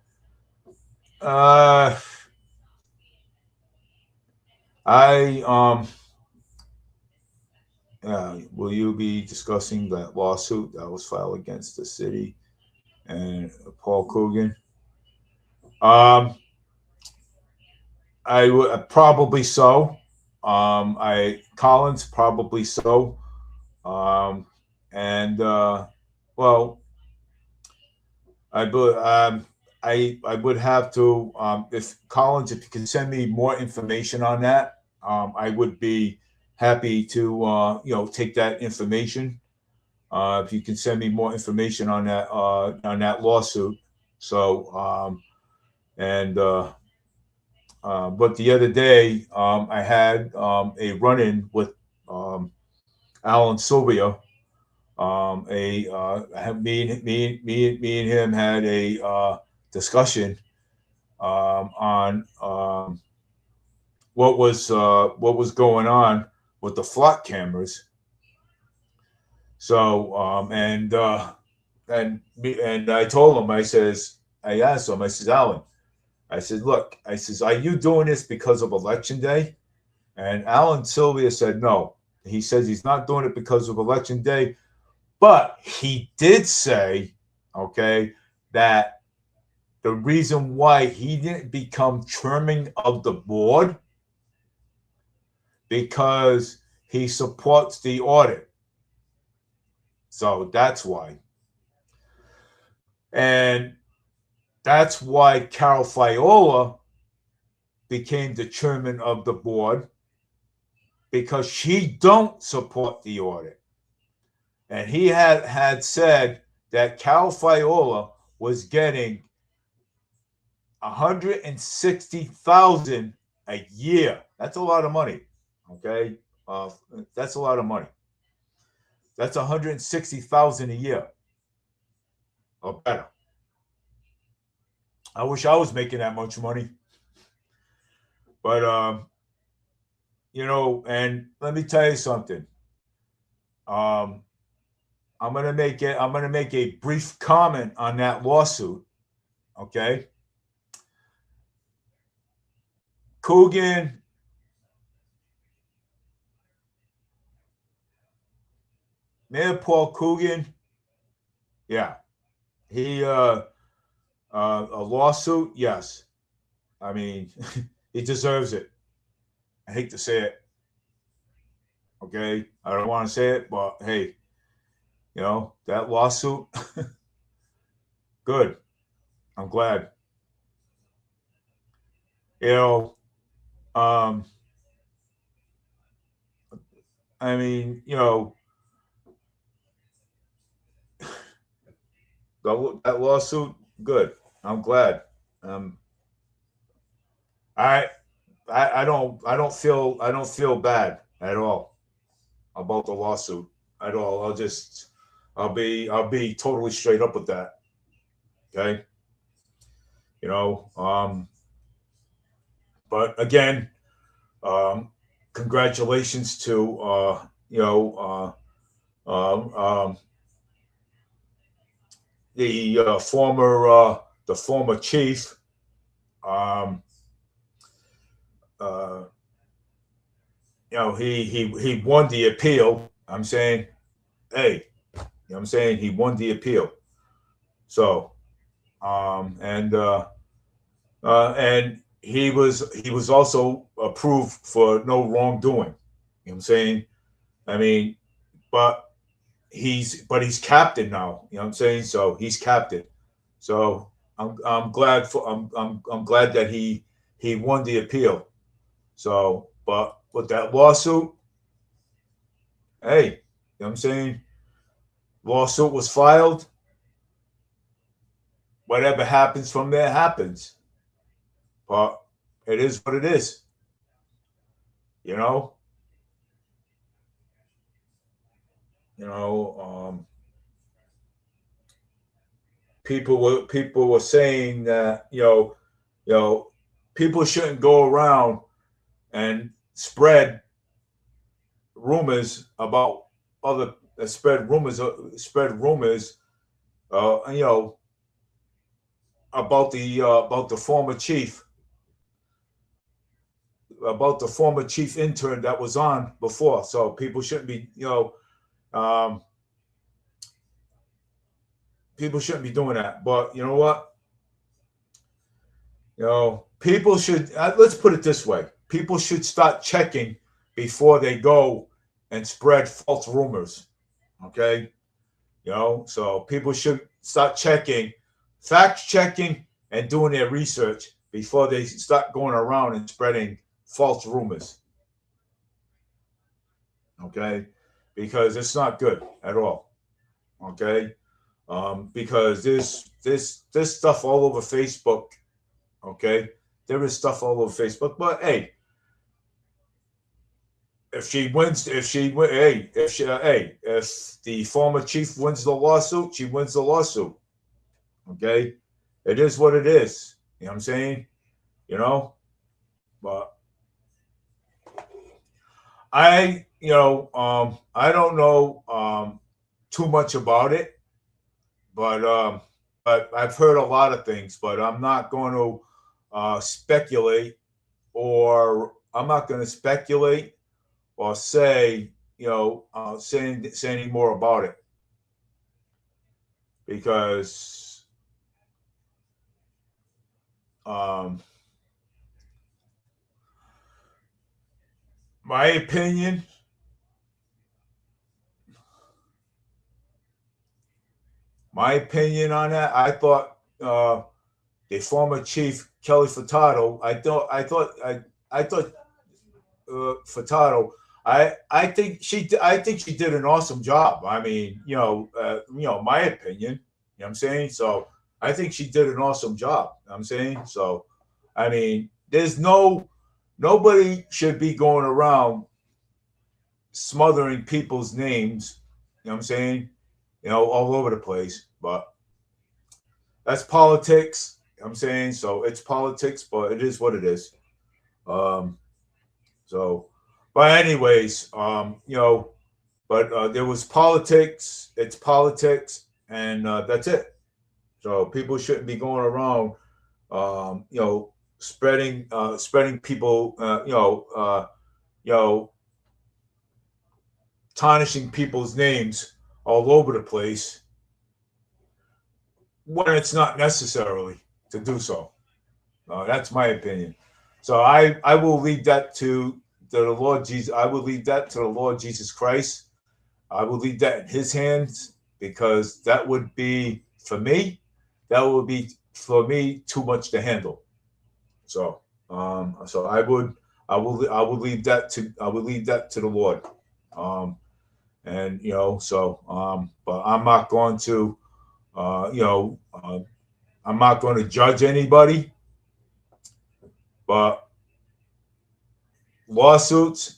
Will you be discussing that lawsuit that was filed against the city and Paul Coogan? I would probably so. Collins probably so. And well, I would have to if Collins, if you can send me more information on that, I would be happy to take that information. If you can send me more information on that lawsuit. So but the other day I had a run-in with Alan Sylvia. Me and him had a discussion on what was going on with the flock cameras. So and I told him, I asked him, I says, Alan, I said, look, I says, are you doing this because of Election Day? And Alan Sylvia said no. He says he's not doing it because of Election Day, but he did say, okay, that the reason why he didn't become chairman of the board because he supports the audit. So that's why. And that's why Carol Fiola became the chairman of the board, because she don't support the audit. And he had said that Carol Fiola was getting $160,000 a year. That's a lot of money. Okay, that's a lot of money. That's $160,000 a year or better. I wish I was making that much money. But and let me tell you something. I'm gonna make a brief comment on that lawsuit. Okay. Coogan, Mayor Paul Coogan, yeah, he a lawsuit, yes. I mean, he deserves it. I hate to say it. Okay, I don't want to say it, but hey, that lawsuit, good. I'm glad. You know, um, I mean, that lawsuit, good. I'm glad. Um, I I don't feel bad at all about the lawsuit at all. I'll be totally straight up with that. Okay, you know. But again, um, congratulations to the former chief. Um, uh, he won the appeal. I'm saying, hey, I'm saying he won the appeal. So, and he was also approved for no wrongdoing. You know what I'm saying? I mean, but he's captain now. You know what I'm saying? So he's captain. So I'm glad that he won the appeal. So, but with that lawsuit, hey, you know what I'm saying? Lawsuit was filed. Whatever happens from there happens. But it is what it is. You know. You know. People were saying that people shouldn't go around and rumors about other spread rumors about the former chief intern that was on before. So people shouldn't be um, people shouldn't be doing that. But you know what? People should, let's put it this way: people should start checking before they go and spread false rumors. Okay, so people should start checking, fact checking, and doing their research before they start going around and spreading false rumors. Okay, because it's not good at all. Okay, because there's stuff all over Facebook. Okay, there is stuff all over Facebook. But hey, if the former chief wins the lawsuit, she wins the lawsuit. Okay, it is what it is. You know what I'm saying? But I don't know too much about it, but I've heard a lot of things. But I'm not going to speculate, or I'm not going to speculate or say any more about it, because my opinion, on that, I thought the former chief Kelly Furtado, I thought Furtado. I think she did an awesome job. I mean, my opinion. You know what I'm saying? So I think she did an awesome job. You know what I'm saying? So I mean, nobody should be going around smothering people's names. You know what I'm saying? All over the place. But that's politics. You know what I'm saying? So it's politics, but it is what it is. Um, so, but anyways, But there was politics. It's politics, and that's it. So people shouldn't be going around, spreading people, you know, tarnishing people's names all over the place when it's not necessarily to do so. That's my opinion. So I will leave that to the Lord Jesus. I will leave that to the Lord Jesus Christ. I will leave that in His hands, because that would be, for me, that would be for me too much to handle. So so I will leave that to the Lord. And but I'm not going to I'm not going to judge anybody. But lawsuits,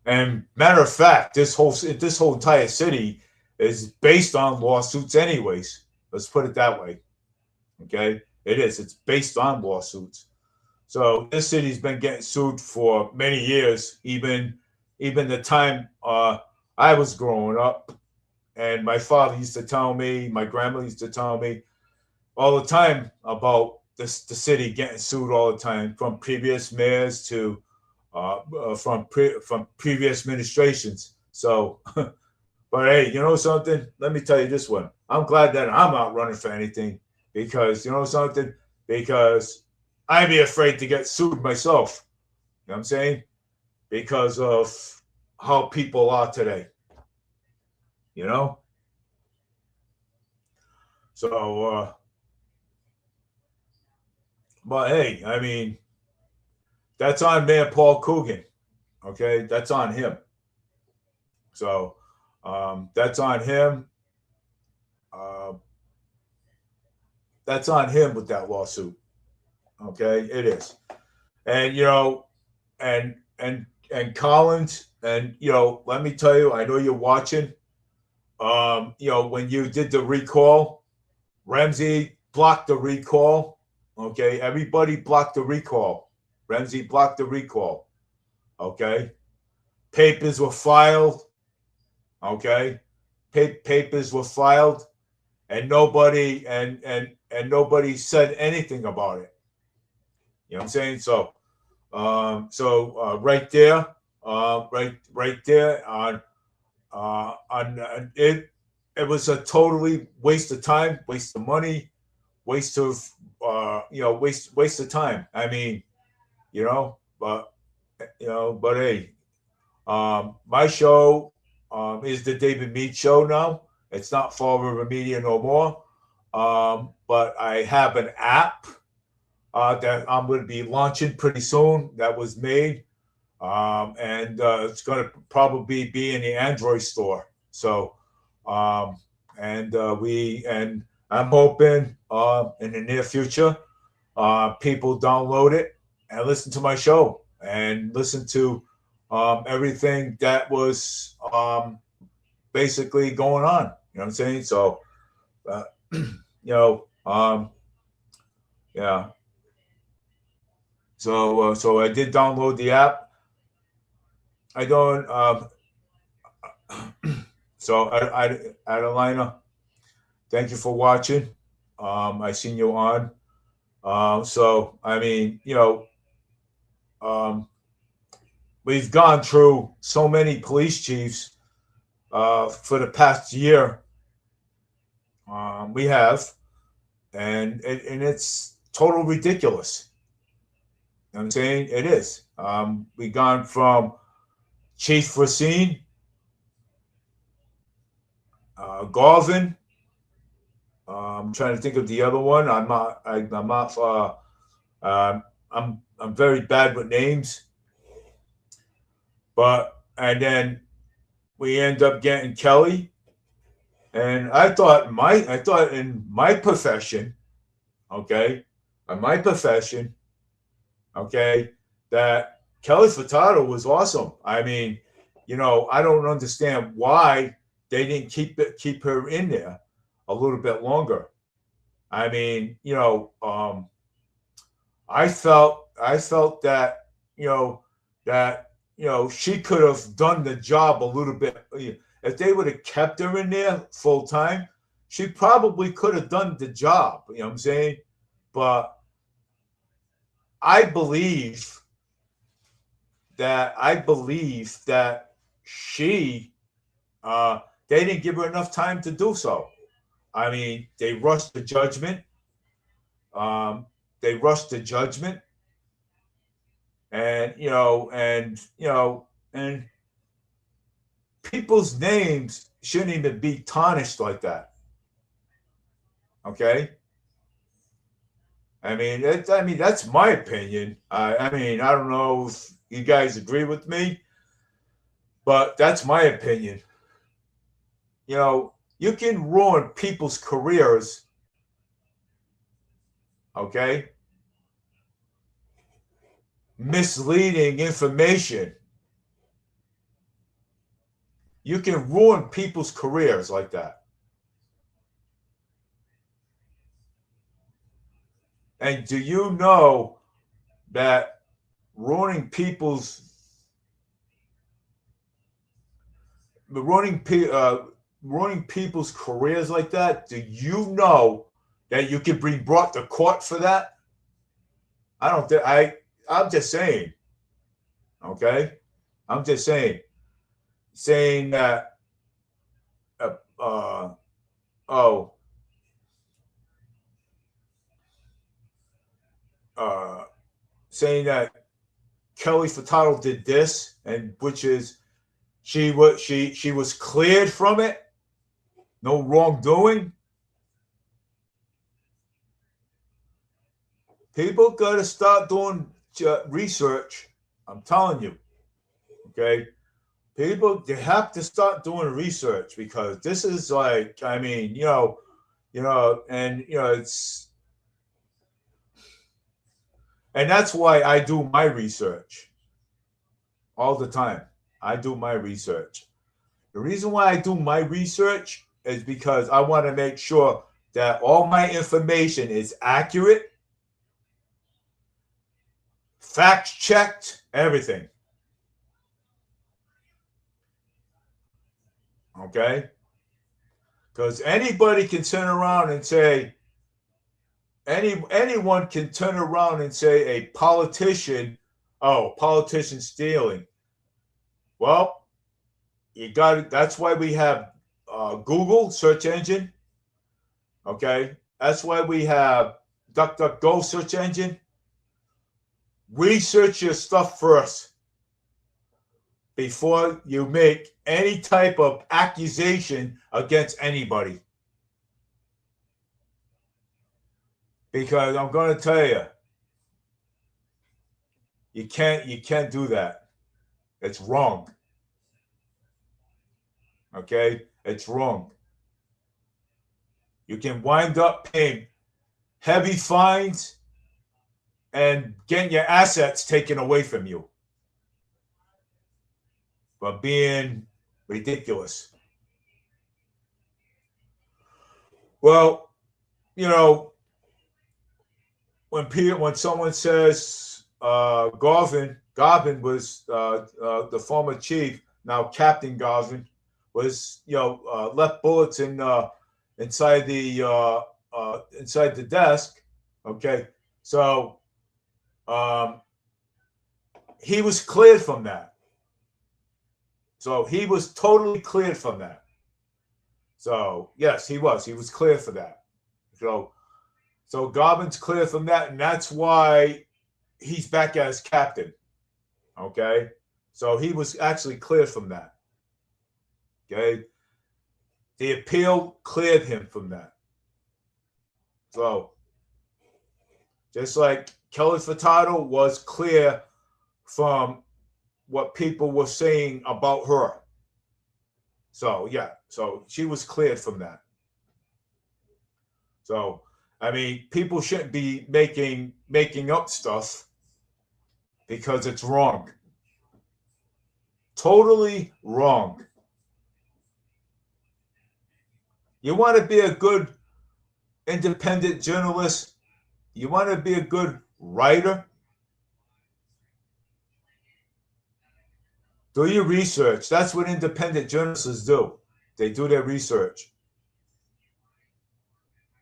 and matter of fact, this whole entire city is based on lawsuits anyways. Let's put it that way. Okay, it is. It's based on lawsuits. So this city's been getting sued for many years, even the time I was growing up, and my father used to tell me, my grandmother used to tell me all the time about the city getting sued all the time, from previous mayors to from previous administrations. So, but hey, you know something? Let me tell you this one. I'm glad that I'm not running for anything, because you know something? Because I'd be afraid to get sued myself. You know what I'm saying? Because of how people are today. You know? So, but hey, I mean, that's on Mayor Paul Coogan. Okay, that's on him. So that's on him. Uh, that's on him with that lawsuit. Okay, it is. And and Collins, and let me tell you, I know you're watching. When you did the recall, Ramsey blocked the recall. Okay, everybody blocked the recall. Ramsey blocked the recall. Okay, papers were filed. Okay, papers were filed, and nobody nobody said anything about it. You know what I'm saying? So, right there, right there on it, it was a totally waste of time, waste of money, waste of waste of time. I mean, but but hey, my show is the David Mead Show now. It's not Fall River Media no more. But I have an app that I'm going to be launching pretty soon, that was made. And it's going to probably be in the Android store. So, and I'm hoping in the near future, people download it and listen to my show and listen to everything that was basically going on. You know what I'm saying? So, yeah. So I did download the app. I don't. So Adelina, thank you for watching. I seen you on. So I mean, we've gone through so many police chiefs for the past year. We have, and it's total ridiculous. You know what I'm saying? It is. We've gone from Chief Racine, Garvin. I'm trying to think of the other one. I'm not. I'm very bad with names. And then we end up getting Kelly. And I thought in my profession, okay, okay, that Kelly Furtado was awesome. I mean, I don't understand why they didn't keep her in there a little bit longer. I mean, I felt that that she could have done the job a little bit. If they would have kept her in there full time, she probably could have done the job. You know what I'm saying? But I believe that she they didn't give her enough time to do so. I mean, they rushed the judgment. Um, they rushed the judgment, and and people's names shouldn't even be tarnished like that. Okay. I mean, that's my opinion. I mean, I don't know if you guys agree with me, but that's my opinion. You can ruin people's careers. Okay. Misleading information. You can ruin people's careers like that. And do you know that ruining people's ruining people's careers like that? Do you know that you can be brought to court for that? I don't think I'm just saying. Okay, I'm just saying that. Oh, saying that Kelly Furtado did this, and which is she was cleared from it, no wrongdoing. People got to start doing research. I'm telling you, okay. People, they have to start doing research, because this is like, I mean, and and that's why I do my research all the time. I do my research. The reason why I do my research is because I want to make sure that all my information is accurate, fact checked, everything. Okay? Because anybody can turn around and say, anyone can turn around and say a politician stealing. Well, you got it. That's why we have Google search engine. Okay, that's why we have DuckDuckGo search engine. Research your stuff first before you make any type of accusation against anybody. Because I'm going to tell you, you can't do that. It's wrong. Okay, it's wrong. You can wind up paying heavy fines and getting your assets taken away from you for being ridiculous. Well, when someone says Garvin was the former chief, now Captain Garvin, was left bullets inside the desk. Okay, so he was cleared from that. So he was totally cleared from that. So yes, he was cleared for that. So Garvin's cleared from that, and that's why he's back as captain. Okay, so he was actually cleared from that. Okay, the appeal cleared him from that. So just like Kelly Furtado was clear from what people were saying about her. So yeah, so she was cleared from that. So I mean, people shouldn't be making up stuff because it's wrong. Totally wrong. You want to be a good independent journalist? You want to be a good writer? Do your research. That's what independent journalists do. They do their research.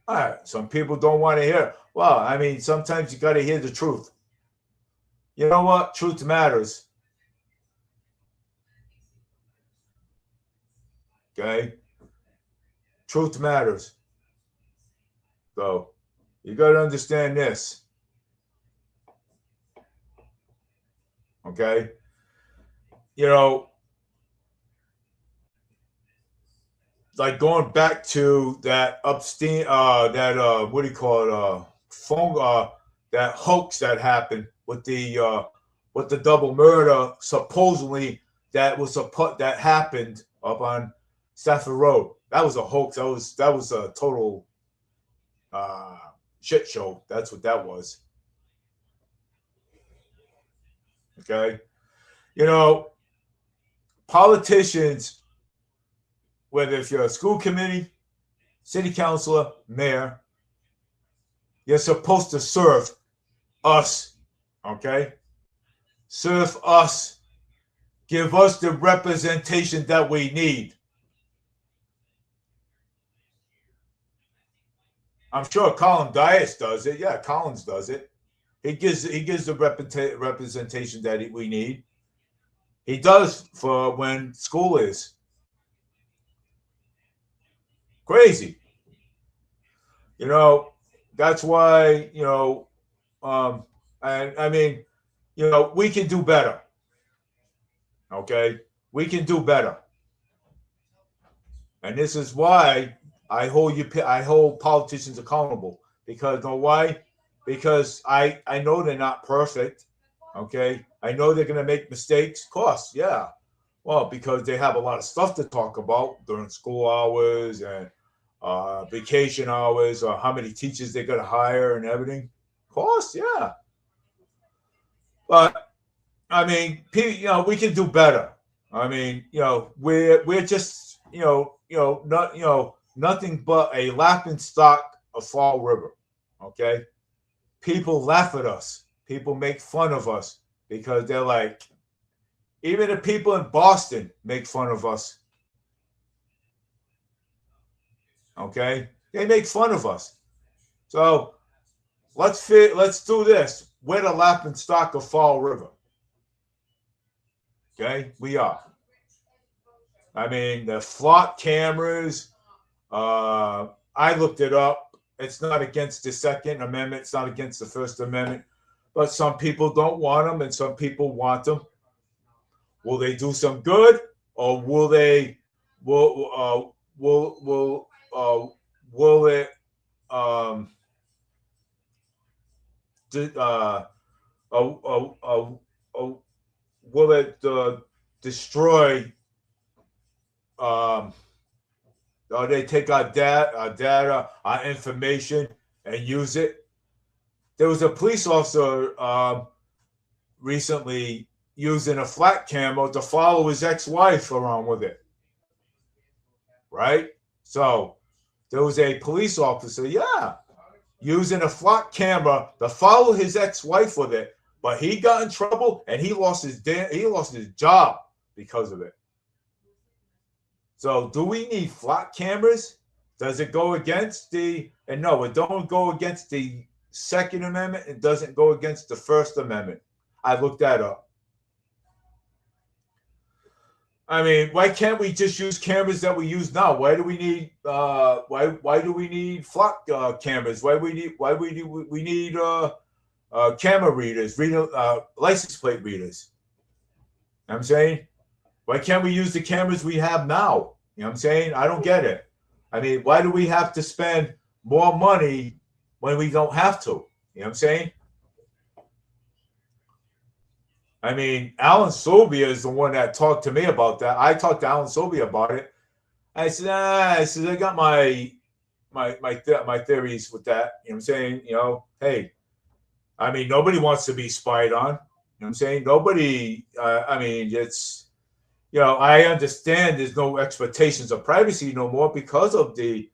All right. Some people don't want to hear. Well, I mean, sometimes you got to hear the truth. You know what? Truth matters. Okay? Truth matters. So you got to understand this. Okay? You know, like going back to that Epstein, what do you call it, phone, that hoax that happened with the double murder supposedly that happened up on Stafford Road. That was a hoax. That was a total shit show. That's what that was. Okay, you know, politicians, whether if you're a school committee, city councilor, mayor, you're supposed to serve us. Okay, serve us. Give us the representation that we need. I'm sure Colin Dias does it. Yeah, Collins does it. He gives the representation that we need. He does for when school is crazy. You know, that's why, and I mean, we can do better. Okay, we can do better, and this is why I hold politicians accountable, because you know why? Because I know they're not perfect. Okay, I know they're going to make mistakes. Of course, yeah. Well, because they have a lot of stuff to talk about during school hours and vacation hours, or how many teachers they're going to hire and everything. Of course, yeah. But I mean, we can do better. I mean, we're just, nothing but a laughing stock of Fall River. Okay, people laugh at us. People make fun of us because they're like, even the people in Boston make fun of us. Okay, they make fun of us. So let's do this. We're the laughing stock of Fall River. Okay, we are. I mean, the flock cameras. I looked it up. It's not against the Second Amendment. It's not against the First Amendment. But some people don't want them, and some people want them. Will they do some good, or will they? Will it? Will it destroy? They take our data, our information, and use it. There was a police officer recently using a flat camera to follow his ex-wife around with it. Right? So there was a police officer, using a flat camera to follow his ex-wife with it, but he got in trouble and he lost his job because of it. So do we need flat cameras? Does it go against no, it don't go against the Second Amendment. It doesn't go against the First Amendment. I looked that up. I mean, why can't we just use cameras that we use now? Why do we need why do we need flat cameras? Why do we need camera readers, license plate readers? You know what I'm saying? Why can't we use the cameras we have now? You know what I'm saying? I don't get it. I mean, why do we have to spend more money when we don't have to? You know what I'm saying? I mean, Alan Sobia is the one that talked to me about that. I talked to Alan Sobia about it. I said, I got my theories with that. You know what I'm saying? Hey, I mean, nobody wants to be spied on. You know what I'm saying? Nobody, I mean, it's, I understand there's no expectations of privacy no more because of the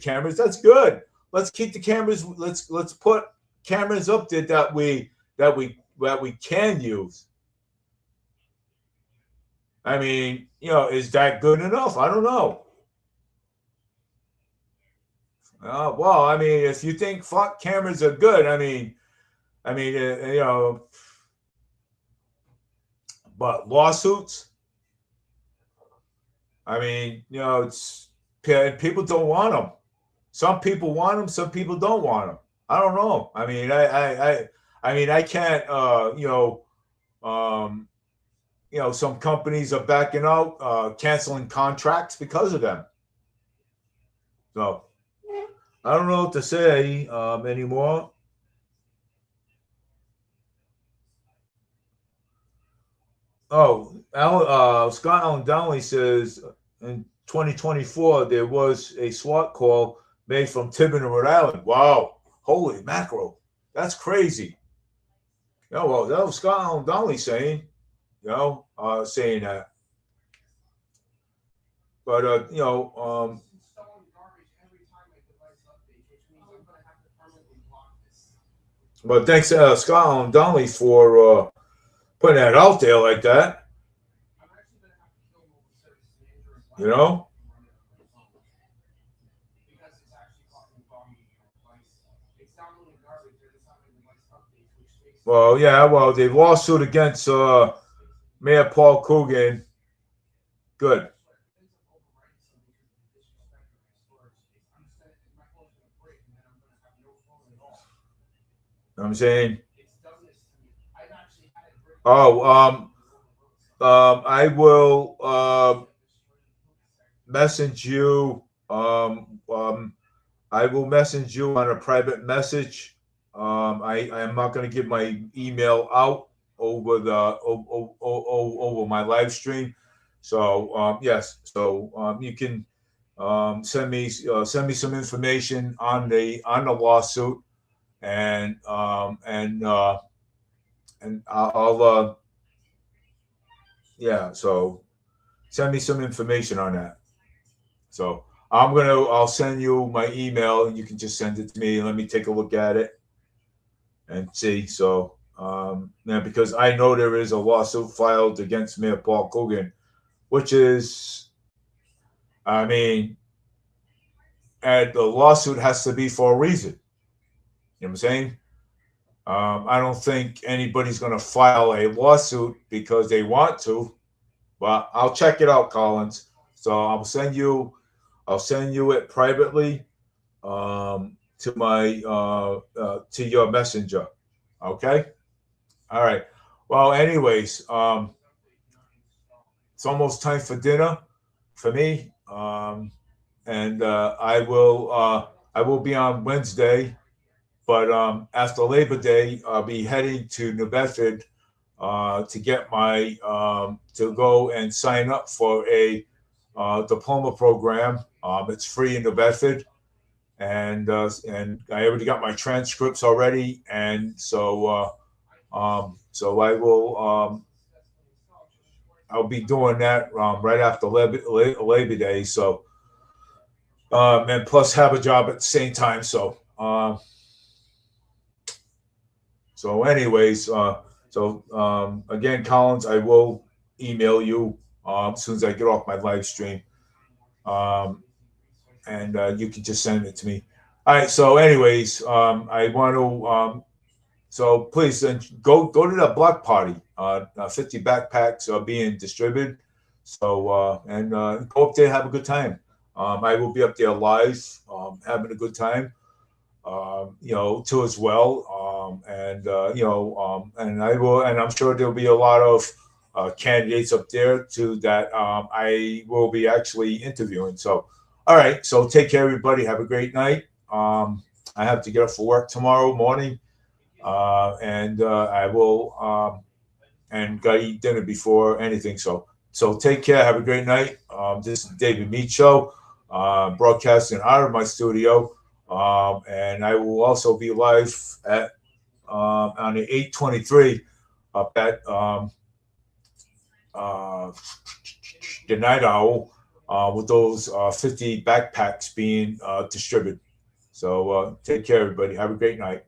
cameras. That's good. Let's keep the cameras. Let's put cameras up there that we can use. I mean, is that good enough? I don't know. Well, I mean, if you think front cameras are good, but lawsuits. I mean, it's people don't want them. Some people want them. Some people don't want them. I don't know. I mean, I can't. Um, some companies are backing out, canceling contracts because of them. So I don't know what to say anymore. Oh, Scott Allen Donnelly says in 2024 there was a SWAT call made from Tiverton, Rhode Island. Wow, holy mackerel, that's crazy. Well, that was Scott Allen Donnelly saying, saying that. But but thanks, Scott Allen Donnelly, for putting that out there like that. You know. Well, yeah. Well, the lawsuit against Mayor Paul Coogan. Good. I'm saying. Oh, I will message you. I will message you on a private message. I am not going to give my email out over over my live stream. So yes, so you can send me some information on the lawsuit, and I'll yeah. So send me some information on that. So I'll send you my email, and you can just send it to me. Let me take a look at it and see. So yeah, because I know there is a lawsuit filed against Mayor Paul Coogan, which is, I mean, and the lawsuit has to be for a reason. You know what I'm saying? I don't think anybody's going to file a lawsuit because they want to, but I'll check it out, Collins. So I'll send you it privately to my to your messenger. Okay. All right. Well, anyways, it's almost time for dinner for me, and I will be on Wednesday, but after Labor Day, I'll be heading to New Bedford to get my to go and sign up for a diploma program. It's free in New Bedford, and I already got my transcripts already, and so I will I'll be doing that right after Labor Day. So and plus have a job at the same time. So anyways, again, Collins, I will email you as soon as I get off my live stream, um, and you can just send it to me. All right. So, anyways, I want to so please go to the block party. 50 backpacks are being distributed. So and go up there, have a good time. I will be up there live, having a good time. Too as well. And I will, and I'm sure there'll be a lot of candidates up there too that I will be actually interviewing. So, all right. So take care, everybody. Have a great night. I have to get up for work tomorrow morning, and I will and gotta eat dinner before anything. So take care. Have a great night. This is David Mead Show, broadcasting out of my studio. And I will also be live at on the 823 up at the Night Owl with those 50 backpacks being distributed. So take care, everybody. Have a great night.